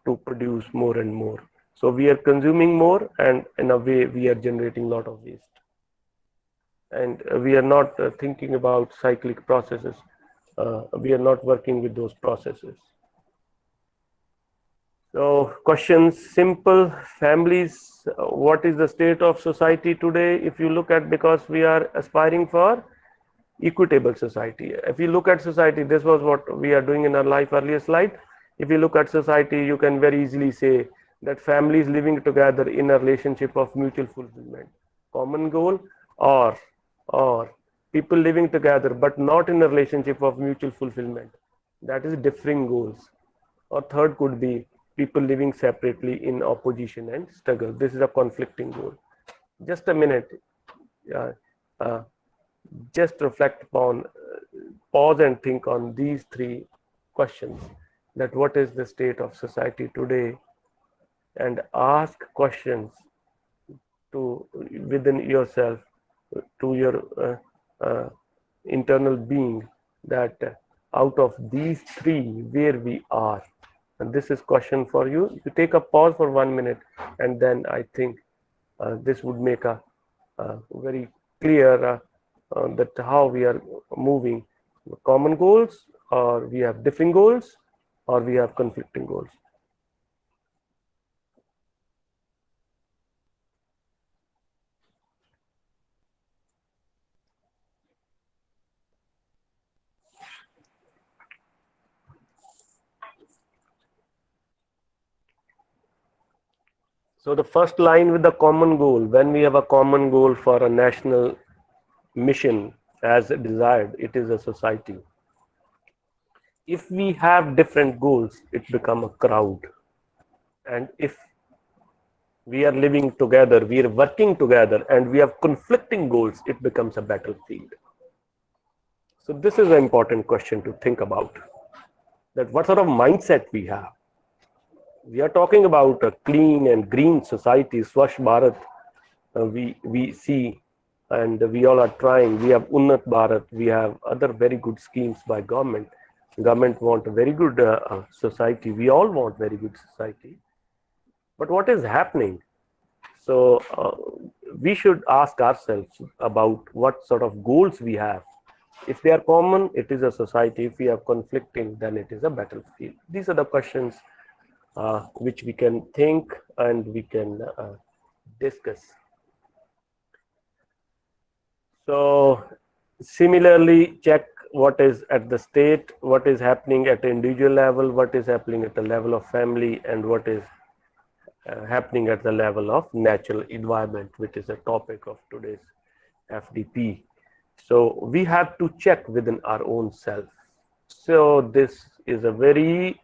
to produce more and more. So we are consuming more, and in a way we are generating a lot of waste. And we are not thinking about cyclic processes. We are not working with those processes. So questions, simple. Families, what is the state of society today? If you look at, because we are aspiring for equitable society. If you look at society, this was what we are doing in our life earlier slide. If you look at society, you can very easily say that families living together in a relationship of mutual fulfillment, common goal, or people living together but not in a relationship of mutual fulfillment, that is differing goals. Or third could be people living separately in opposition and struggle. This is a conflicting goal. Just a minute. Just reflect upon, pause and think on these three questions, that what is the state of society today, and ask questions to within yourself, to your internal being, that out of these three, where we are. And this is question for you. You take a pause for 1 minute, and then I think this would make a very clear that how we are moving. Common goals, or we have differing goals, or we have conflicting goals. So the first line with the common goal, when we have a common goal for a national mission as desired, it is a society. If we have different goals, it becomes a crowd. And if we are living together, we are working together, and we have conflicting goals, it becomes a battlefield. So this is an important question to think about, that what sort of mindset we have. We are talking about a clean and green society, Swachh Bharat. We see, and we all are trying. We have Unnat Bharat. We have other very good schemes by government. Government want a very good society. We all want very good society. But what is happening? So we should ask ourselves about what sort of goals we have. If they are common, it is a society. If we are conflicting, then it is a battlefield. These are the questions which we can think and we can discuss. So similarly, check what is at the state, what is happening at the individual level, what is happening at the level of family, and what is happening at the level of natural environment, which is a topic of today's FDP. So we have to check within our own self. So this is a very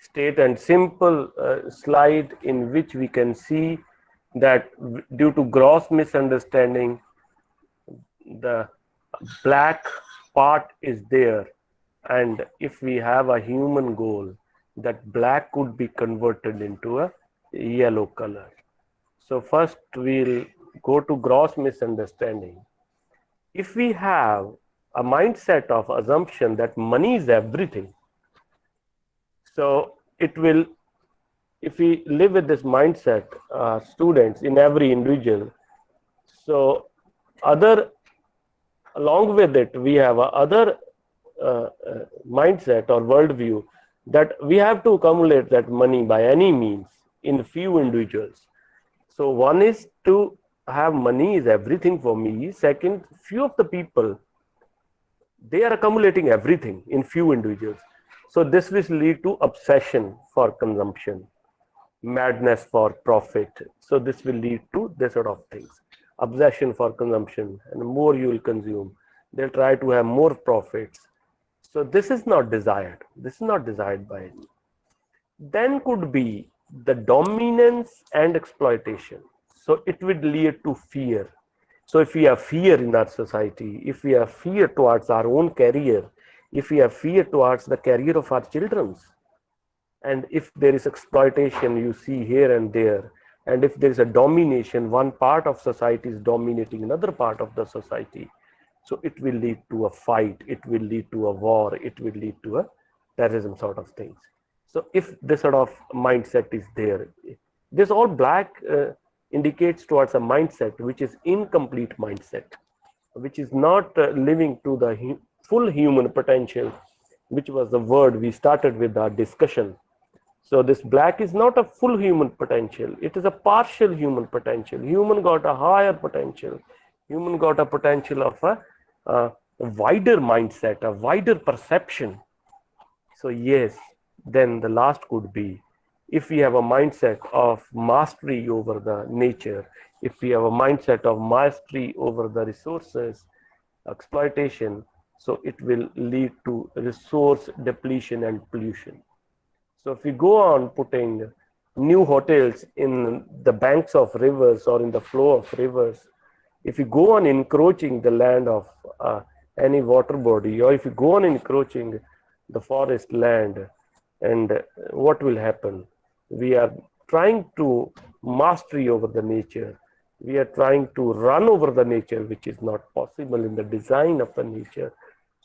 straight and simple slide in which we can see that due to gross misunderstanding, the black part is there, and if we have a human goal, that black could be converted into a yellow color. So first we'll go to gross misunderstanding. If we have a mindset of assumption that money is everything, so it will, if we live with this mindset, students in every individual, so along with it, we have a other mindset or worldview that we have to accumulate that money by any means in few individuals. So one is to have money is everything for me. Second, few of the people, they are accumulating everything in few individuals. So this will lead to obsession for consumption, madness for profit. So this will lead to this sort of things. Obsession for consumption, and the more you will consume, they'll try to have more profits. So this is not desired. This is not desired by any. Then could be the dominance and exploitation. So it would lead to fear. So if we have fear in our society, if we have fear towards our own career, if we have fear towards the career of our children, and if there is exploitation you see here and there, and if there is a domination, one part of society is dominating another part of the society, so it will lead to a fight, it will lead to a war, it will lead to a terrorism sort of things. So if this sort of mindset is there, this all black indicates towards a mindset which is incomplete mindset, which is not living to the full human potential, which was the word we started with our discussion. So this black is not a full human potential, it is a partial human potential. Human got a higher potential, human got a potential of a wider mindset, a wider perception. So yes, then the last could be, if we have a mindset of mastery over the nature, if we have a mindset of mastery over the resources, exploitation, so it will lead to resource depletion and pollution. So if we go on putting new hotels in the banks of rivers or in the flow of rivers, if you go on encroaching the land of any water body, or if you go on encroaching the forest land, and what will happen? We are trying to mastery over the nature. We are trying to run over the nature, which is not possible in the design of the nature.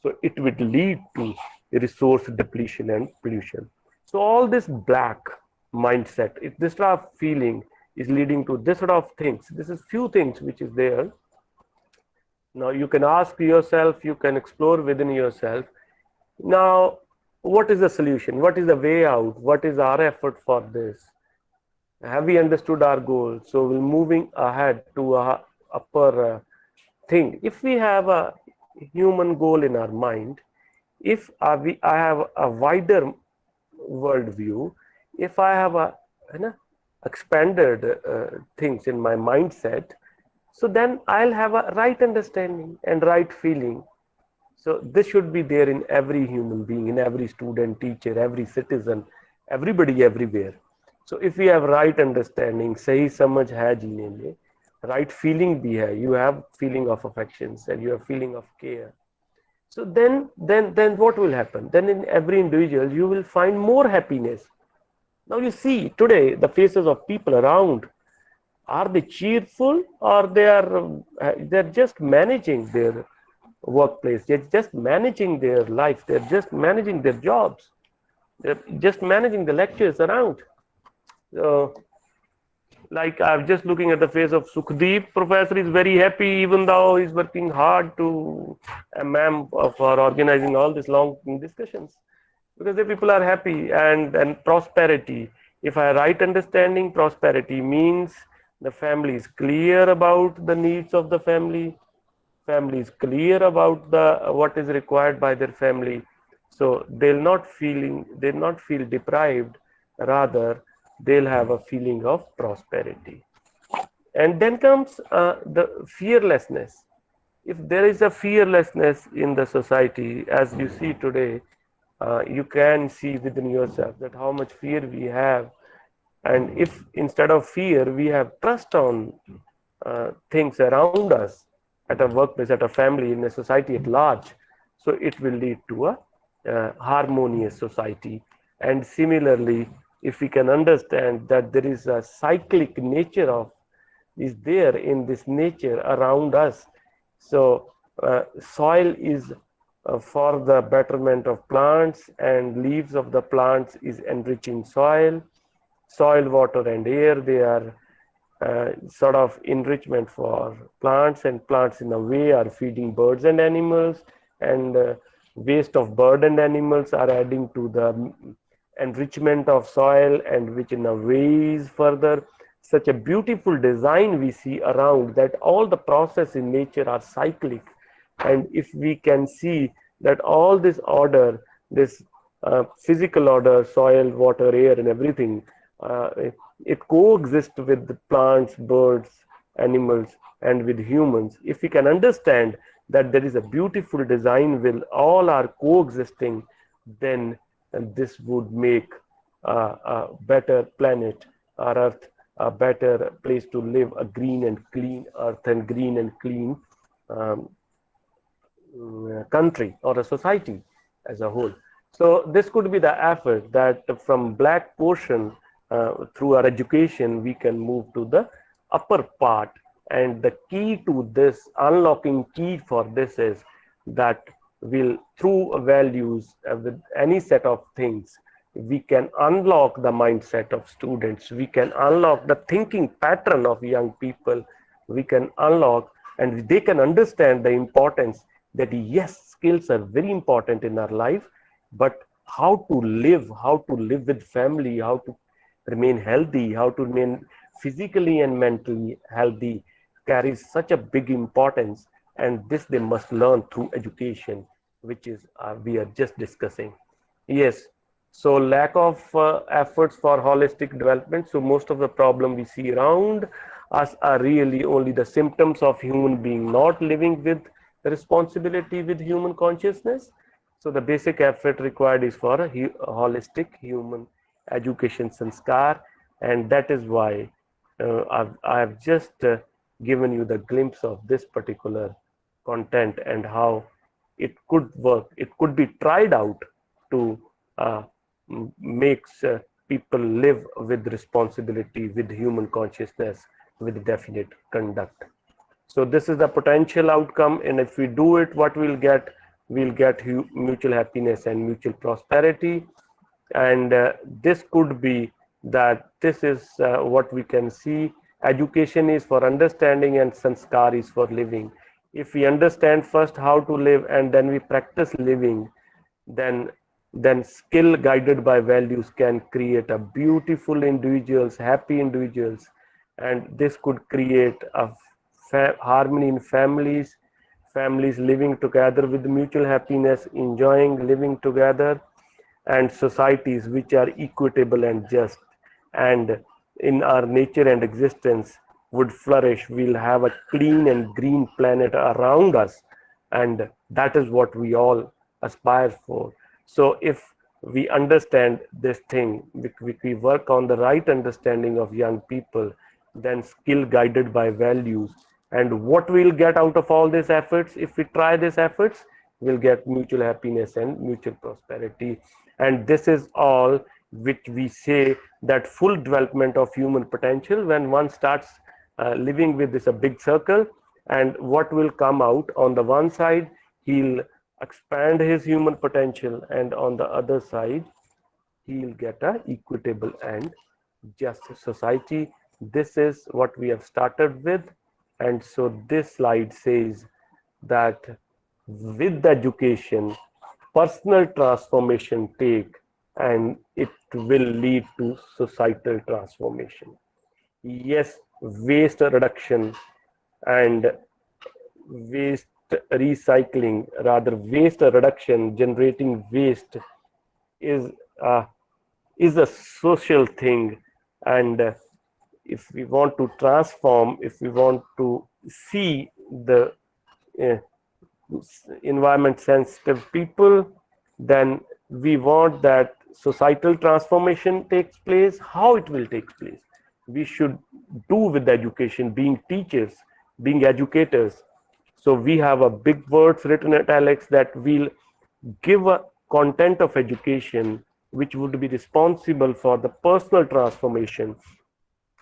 So it would lead to resource depletion and pollution. So all this black mindset, if this sort of feeling is leading to this sort of things, this is few things which is there. Now you can ask yourself, you can explore within yourself. Now, what is the solution? What is the way out? What is our effort for this? Have we understood our goal? So we're moving ahead to a upper thing. If we have a human goal in our mind, if I have a wider worldview, if I have a expanded things in my mindset, so then I'll have a right understanding and right feeling. So this should be there in every human being, in every student, teacher, every citizen, everybody, everywhere. So if we have right understanding, सही समझ है जीने में, right feeling भी है, you have feeling of affections and you have feeling of care. So then what will happen? Then in every individual you will find more happiness. Now you see today the faces of people around. Are they cheerful, or they're just managing their workplace? They're just managing their life. They're just managing their jobs. They're just managing the lectures around. So, like I'm just looking at the face of Sukhdeep. Professor is very happy, even though he's working hard to, ma'am, for organizing all these long discussions, because the people are happy. And prosperity. If I right understanding, prosperity means the family is clear about the needs of the family. Family is clear about what is required by their family. So they'll not feel deprived. Rather, they'll have a feeling of prosperity. And then comes the fearlessness. If there is a fearlessness in the society, as you see today, you can see within yourself that how much fear we have. And if instead of fear, we have trust on things around us, at a workplace, at a family, in a society at large, so it will lead to a harmonious society. And similarly, if we can understand that there is a cyclic nature is there in this nature around us. So soil is for the betterment of plants, and leaves of the plants is enriching soil. Soil, water, and air, they are sort of enrichment for plants, and plants in a way are feeding birds and animals, and waste of bird and animals are adding to the enrichment of soil, and which in a way is further such a beautiful design we see around, that all the process in nature are cyclic. And if we can see that all this order, this physical order, soil, water, air, and everything, it coexists with the plants, birds, animals, and with humans. If we can understand that there is a beautiful design will all are coexisting, then this would make a better planet, our Earth, a better place to live, a green and clean Earth and green and clean country or a society as a whole. So this could be the effort that from black portion, through our education, we can move to the upper part. And the key to this, unlocking key for this, is that will through values, with any set of things, we can unlock the mindset of students, we can unlock the thinking pattern of young people, we can unlock, and they can understand the importance that yes, skills are very important in our life, but how to live with family, how to remain healthy, how to remain physically and mentally healthy carries such a big importance. And this they must learn through education, which is we are just discussing. Yes, so lack of efforts for holistic development. So most of the problem we see around us are really only the symptoms of human being not living with responsibility with human consciousness. So the basic effort required is for a holistic human education sanskar, and that is why I've just given you the glimpse of this particular content and how it could work. It could be tried out to make people live with responsibility, with human consciousness, with definite conduct. So this is the potential outcome, and if we do it, what we'll get mutual happiness and mutual prosperity. And this could be that this is what we can see. Education is for understanding and sanskar is for living. If we understand first how to live and then we practice living, then skill guided by values can create a beautiful individuals, happy individuals, and this could create a harmony in families living together with mutual happiness, enjoying living together, and societies which are equitable and just. And in our nature and existence would flourish. We'll have a clean and green planet around us, and that is what we all aspire for. So if we understand this thing, we work on the right understanding of young people, then skill guided by values, and what we'll get out of all these efforts, if we try these efforts, we'll get mutual happiness and mutual prosperity. And this is all which we say that full development of human potential, when one starts living with this a big circle, and what will come out on the one side, he'll expand his human potential, and on the other side he'll get a equitable and just society. This is what we have started with. And so this slide says that with the education, personal transformation take, and it will lead to societal transformation. Yes, waste reduction and waste recycling, rather waste reduction, generating waste is a social thing. And if we want to transform, if we want to see the environment sensitive people, then we want that societal transformation takes place. How it will take place, we should do with education, being teachers, being educators. So we have a big words written italics that will give a content of education which would be responsible for the personal transformation,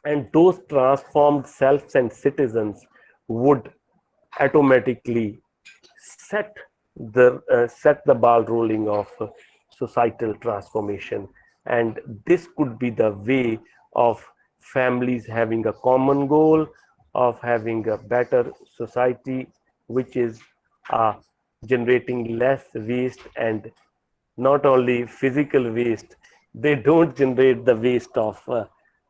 and those transformed selves and citizens would automatically set the ball rolling of societal transformation. And this could be the way of families having a common goal of having a better society, which is generating less waste. And not only physical waste, they don't generate the waste of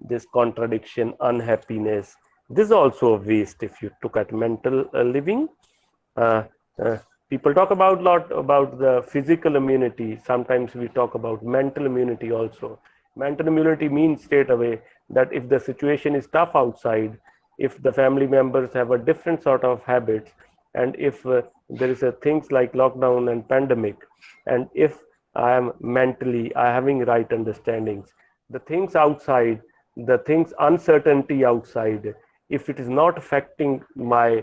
this contradiction, unhappiness. This is also a waste. If you look at mental living, people talk about a lot about the physical immunity. Sometimes we talk about mental immunity also. Mental immunity means straight away that if the situation is tough outside, if the family members have a different sort of habits, and if there is a things like lockdown and pandemic, and if I am mentally, I having right understandings, the things outside, the things uncertainty outside, if it is not affecting my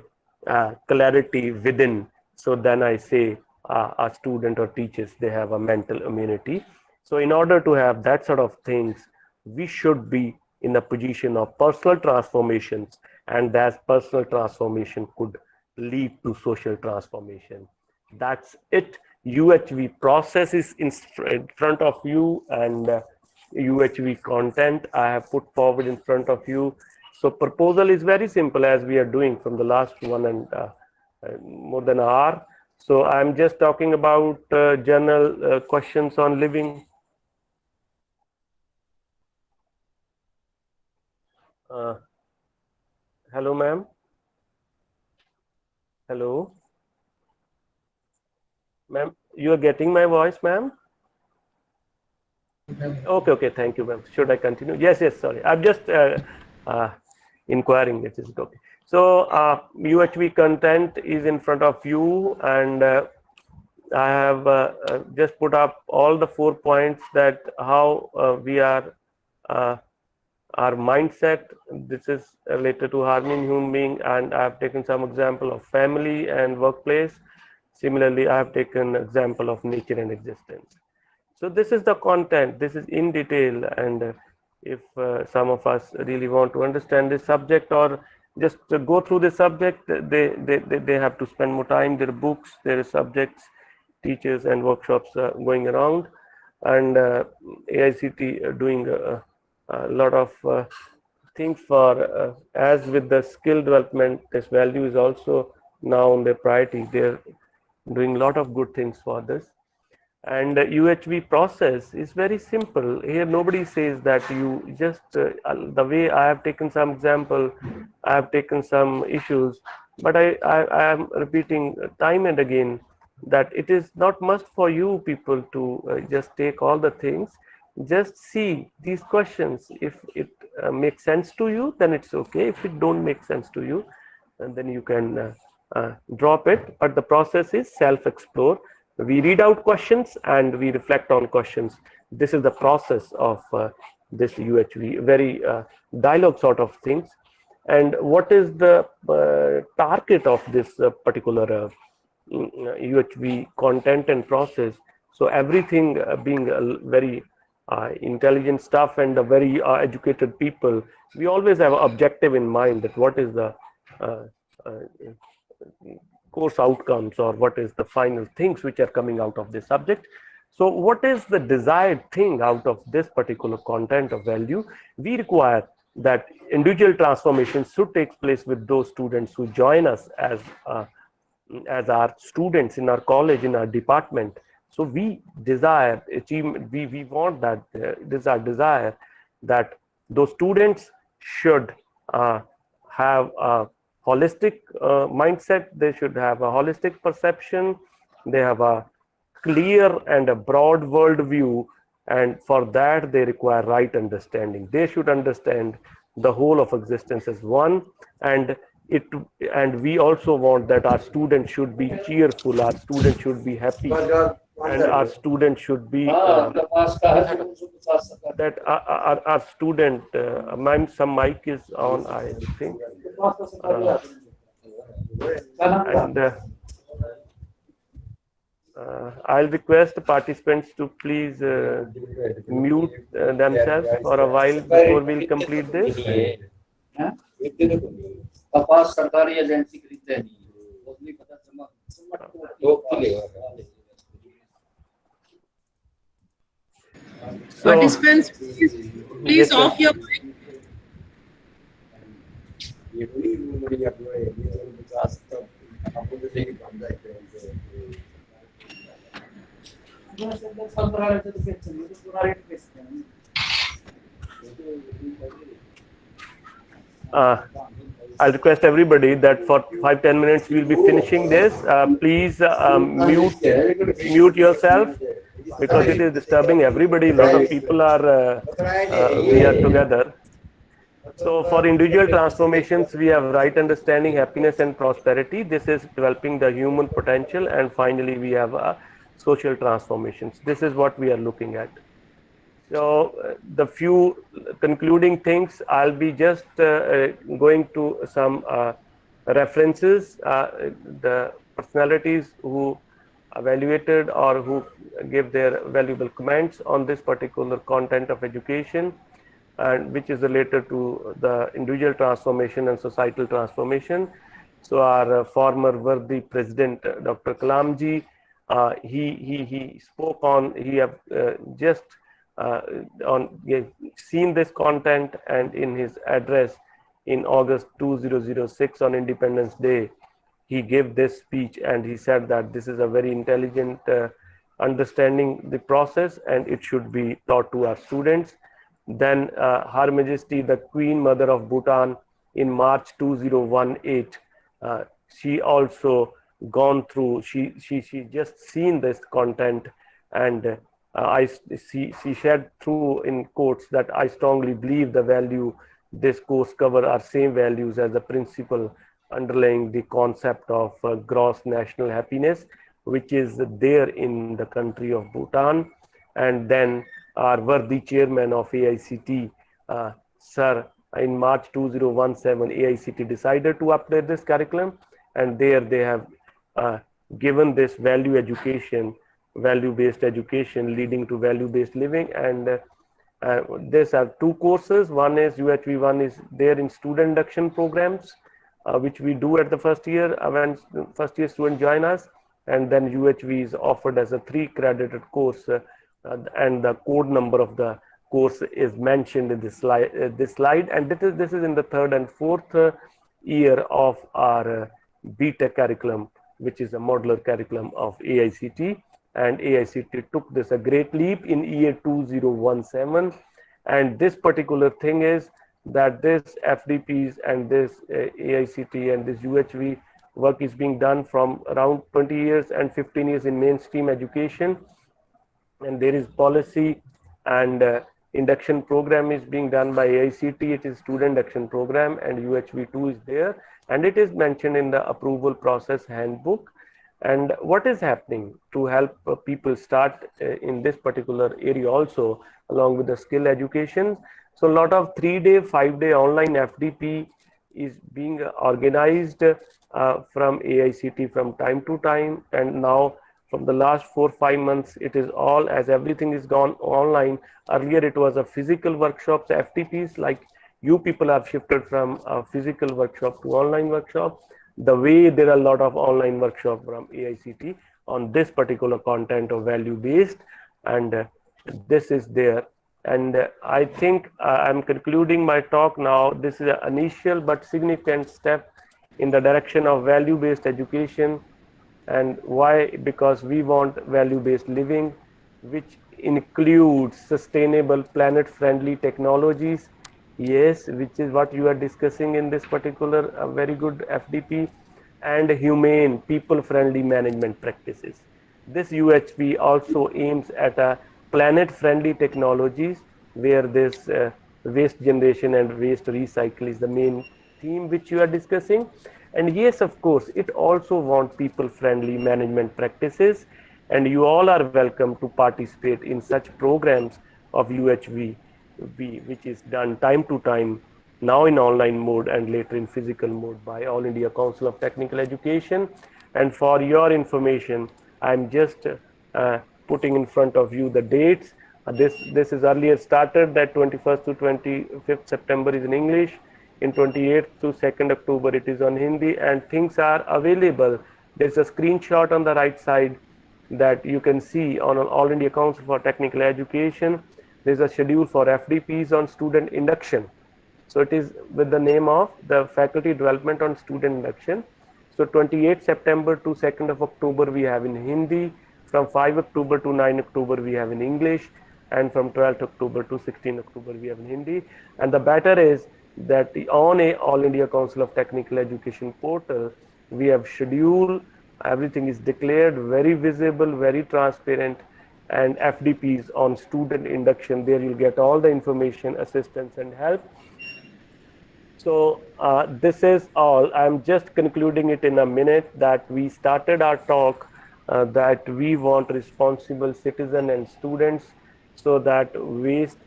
clarity within, so then I say a student or teachers, they have a mental immunity. So in order to have that sort of things, we should be in a position of personal transformations, and that personal transformation could lead to social transformation. That's it. UHV process is in front of you, and UHV content I have put forward in front of you. So proposal is very simple, as we are doing from the last one and more than an hour. So I'm just talking about general questions on living. Hello, ma'am. Hello. Ma'am, you are getting my voice, ma'am? Okay, okay, thank you, ma'am. Should I continue? Yes, yes, sorry. I'm just inquiring. It is okay. So UHV content is in front of you, and I have just put up all the 4 points that how we are, our mindset. This is related to harmony in human being, and I have taken some example of family and workplace. Similarly, I have taken example of nature and existence. So this is the content. This is in detail, and if some of us really want to understand this subject or just go through the subject, they have to spend more time. There are books, there are subjects, teachers and workshops going around, and AICT doing a lot of things for, as with the skill development, this value is also now on their priority. They're doing a lot of good things for this. And UHV process is very simple. Here nobody says that you just, the way I have taken some example, I have taken some issues, but I am repeating time and again that it is not must for you people to just take all the things. just see these questions. If it makes sense to you, then it's okay. If it don't make sense to you, and then you can drop it. But the process is self-explore. We read out questions and we reflect on questions. This is the process of this UHV, very dialogue sort of things. And what is the target of this particular UHV content and process? So everything being very intelligent stuff and a very educated people, we always have an objective in mind that what is the course outcomes or what is the final things which are coming out of this subject. So what is the desired thing out of this particular content of value? We require that individual transformation should take place with those students who join us as our students in our college, in our department. So we desire achievement, we want that, this is our desire that those students should have a holistic mindset, they should have a holistic perception, they have a clear and a broad world view, and for that they require right understanding. They should understand the whole of existence as one, and we also want that our students should be cheerful, our students should be happy, and our students should be that our student some mic is on, I think, and I'll request the participants to please mute themselves for a while before we'll complete this. So, participants, please off your mic. I'll request everybody that for 5-10 minutes we'll be finishing this. Please mute yourself because it is disturbing everybody. A lot of people are we are together. So for individual transformations, we have right understanding, happiness and prosperity. This is developing the human potential, and finally we have social transformations. This is what we are looking at. So the few concluding things, I'll be just going to some references, the personalities who evaluated or who gave their valuable comments on this particular content of education, and which is related to the individual transformation and societal transformation. So our former worthy president, Dr. Kalamji, he spoke on, he have just seen this content, and in his address in August 2006 on Independence Day, he gave this speech and he said that this is a very intelligent understanding the process and it should be taught to our students. Then Her Majesty the Queen Mother of Bhutan in March 2018, she also gone through, she just seen this content, and she shared through in quotes that I strongly believe the value this course cover are same values as the principle underlying the concept of gross national happiness, which is there in the country of Bhutan. And then our worthy chairman of AICT, sir, in March 2017, AICT decided to update this curriculum, and there they have given this value education, value-based education leading to value-based living. And these are two courses. One is UHV, one is there in student induction programs, which we do at the first year when first year students join us, and then UHV is offered as a 3-credited course, and the code number of the course is mentioned in this slide, and this is in the 3rd and 4th year of our BTech curriculum, which is a modular curriculum of AICT. And AICT took this a great leap in year 2017, and this particular thing is that this FDPs and this AICT and this UHV work is being done from around 20 years and 15 years in mainstream education, and there is policy and induction program is being done by AICT. It is student induction program, and UHV2 is there, and it is mentioned in the approval process handbook. And what is happening to help people start in this particular area also, along with the skill education. So a lot of 3-day, 5-day online FDP is being organized from AICT from time to time, and now from the last 4-5 months, it is all, as everything is gone online. Earlier it was a physical workshops, FTPs, like you people have shifted from a physical workshop to online workshop. The way there are a lot of online workshop from AICT on this particular content of value based, and this is there. And I think I'm concluding my talk now. This is an initial but significant step in the direction of value based education. And why? Because we want value based living, which includes sustainable planet friendly technologies. Yes, which is what you are discussing in this particular very good FDP, and humane people friendly management practices. This UHV also aims at a planet friendly technologies where this waste generation and waste recycle is the main theme which you are discussing. And yes, of course, it also wants people friendly management practices, and you all are welcome to participate in such programs of UHV, which is done time to time, now in online mode and later in physical mode by All India Council of Technical Education. And for your information, I'm just putting in front of you the dates. This is earlier started, that 21st to 25th September is in English. In 28th to 2nd October it is on Hindi, and things are available. There's a screenshot on the right side that you can see on All India Council for Technical Education. There's a schedule for FDPs on student induction. So it is with the name of the faculty development on student induction. So 28th September to 2nd of October we have in Hindi. From 5 October to 9 October we have in English, and from 12th October to 16th October we have in Hindi. And the better is that on a All India Council of Technical Education portal, we have schedule, everything is declared, very visible, very transparent, and FDPs on student induction. There you'll get all the information, assistance and help. So this is all. I'm just concluding it in a minute, that we started our talk that we want responsible citizen and students, so that waste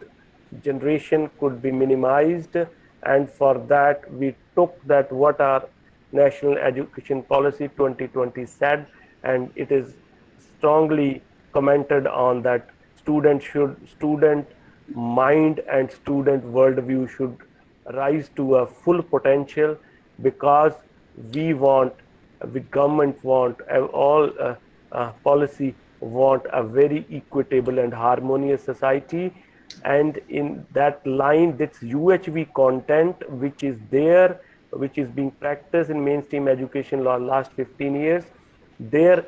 generation could be minimized. And for that we took that what our National Education Policy 2020 said, and it is strongly commented on that student mind and student worldview should rise to a full potential, because we want, the government want, all policy want a very equitable and harmonious society. And in that line, this UHV content which is there, which is being practiced in mainstream education law last 15 years, there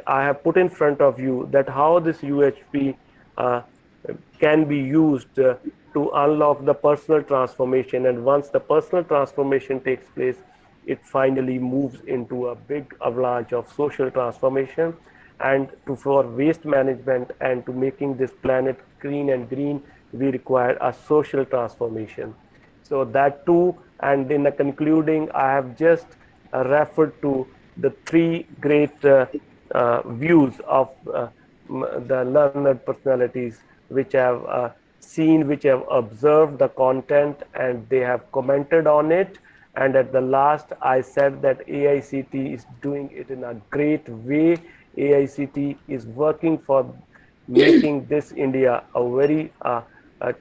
I have put in front of you that how this UHV can be used to unlock the personal transformation. And once the personal transformation takes place, it finally moves into a big avalanche of social transformation. And for waste management and to making this planet clean and green, we require a social transformation. So that too, and in the concluding, I have just referred to the three great views of the learned personalities, which have seen, which have observed the content, and they have commented on it. And at the last, I said that AICT is doing it in a great way. AICT is working for making this India a very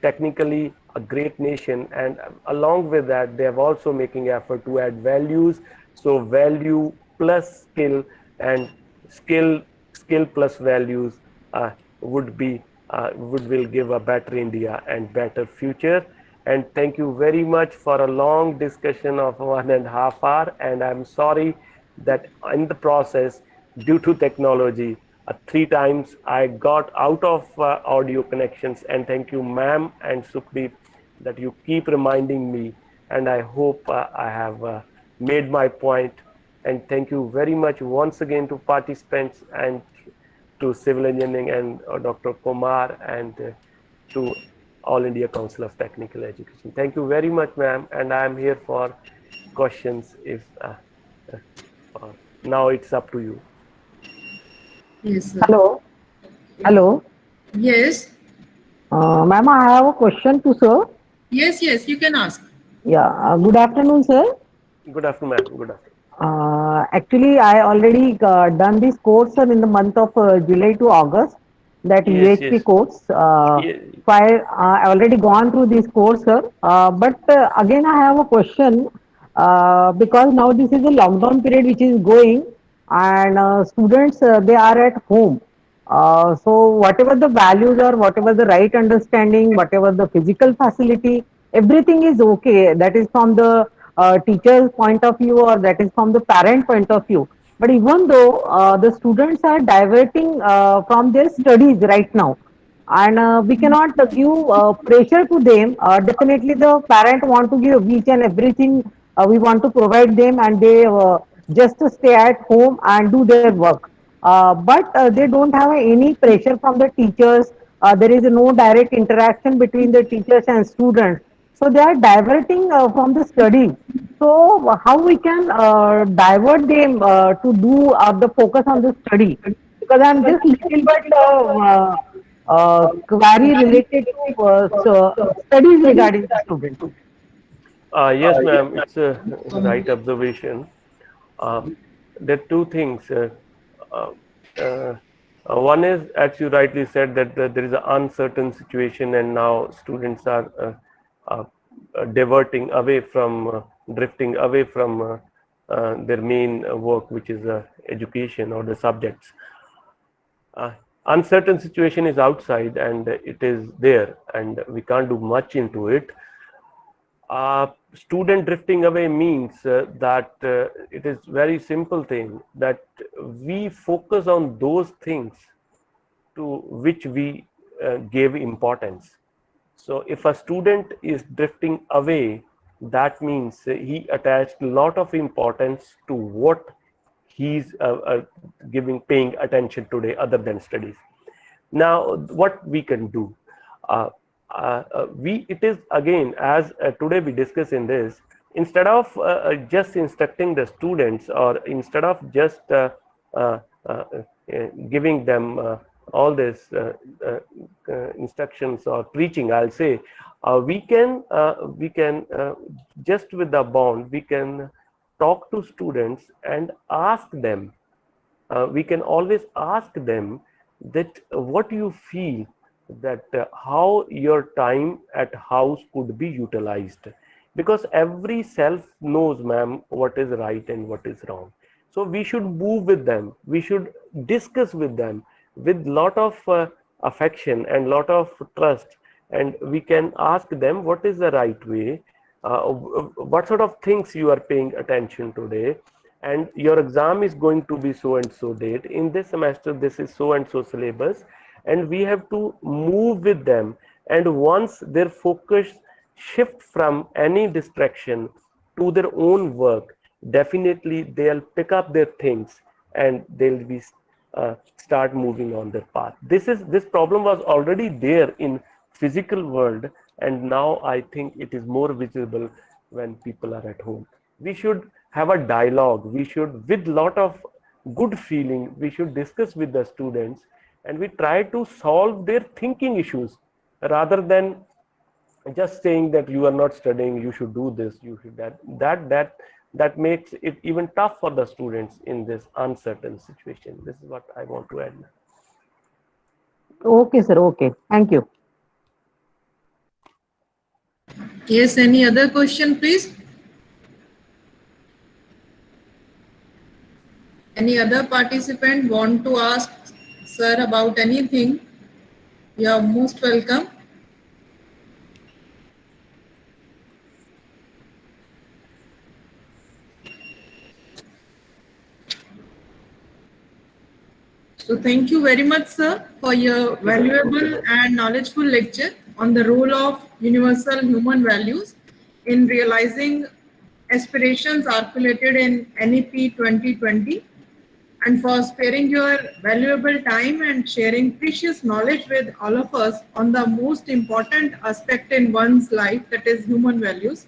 technically a great nation, and along with that they have also making effort to add values. So value plus skill, and skill plus values will give a better India and better future. And thank you very much for a long discussion of 1.5 hours. And I'm sorry that in the process, due to technology, 3 times I got out of audio connections. And thank you, ma'am and Sukhdeep, that you keep reminding me. And I hope I have made my point. And thank you very much once again to participants and to civil engineering and Dr. Kumar and to All India Council of Technical Education. Thank you very much, ma'am, and I am here for questions if now it's up to you. Yes, sir. Hello. Hello. Yes. Ma'am, I have a question to sir. Yes, yes, you can ask. Yeah. Good afternoon, sir. Good afternoon, ma'am. Good afternoon. Actually, I already done this course sir, in the month of July to August, that Yes, UHP yes. course. Ye- So I already gone through this course, sir. But again, I have a question because now this is a lockdown period which is going, and students they are at home. So whatever the values or whatever the right understanding, whatever the physical facility, everything is okay. That is from the teacher's point of view or that is from the parent point of view. But even though the students are diverting from their studies right now, and we cannot give pressure to them. Definitely, the parent want to give each and everything we want to provide them, and they just stay at home and do their work. But they don't have any pressure from the teachers. There is no direct interaction between the teachers and students. So they are diverting from the study. So how we can divert them to do the focus on the study? Because I'm just little bit query related to studies regarding the student. Yes, ma'am. It's a right observation. There are two things. Uh, uh, One is, as you rightly said, that there is an uncertain situation, and now students are diverting away from, drifting away from their main work, which is education or the subjects. Uncertain situation is outside, and it is there, and we can't do much into it. Student drifting away means that it is very simple thing that we focus on those things to which we gave importance. So if a student is drifting away, that means he attached a lot of importance to what he's paying attention today other than studies. Now, what we can do? It is again, as today we discuss in this, instead of just instructing the students, or instead of just uh, uh, giving them all this instructions or preaching, I'll say, we can just with the bond, we can talk to students and ask them. We can always ask them that what you feel, that how your time at house could be utilized, because every self knows, ma'am, what is right and what is wrong. So we should move with them, we should discuss with them with lot of affection and lot of trust, and we can ask them what is the right way, what sort of things you are paying attention today, and your exam is going to be so and so date, in this semester this is so and so syllabus, and we have to move with them. And once their focus shift from any distraction to their own work, definitely they'll pick up their things and they'll be start moving on their path. This problem was already there in physical world, and now I think it is more visible when people are at home. We should have a dialogue, we should, with lot of good feeling, we should discuss with the students, and we try to solve their thinking issues, rather than just saying that you are not studying, you should do this, you should that makes it even tough for the students in this uncertain situation. This is what I want to add. Okay, sir. Okay. Thank you. Yes, any other question, please? Any other participant want to ask sir about anything? You are most welcome. So thank you very much, sir, for your valuable and knowledgeful lecture on the role of universal human values in realizing aspirations articulated in NEP 2020. and for sparing your valuable time and sharing precious knowledge with all of us on the most important aspect in one's life, that is human values.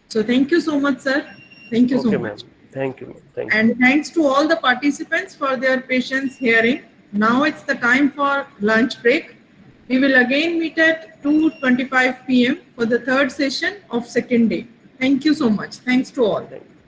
So thank you so much, sir. Thank you so Okay, much. ma'am. Thank you, ma'am. Thank you. And thanks to all the participants for their patience hearing. Now it's the time for lunch break. We will again meet at 2:25 p.m. for the third session of second day. Thank you so much. Thanks to all. Thank you.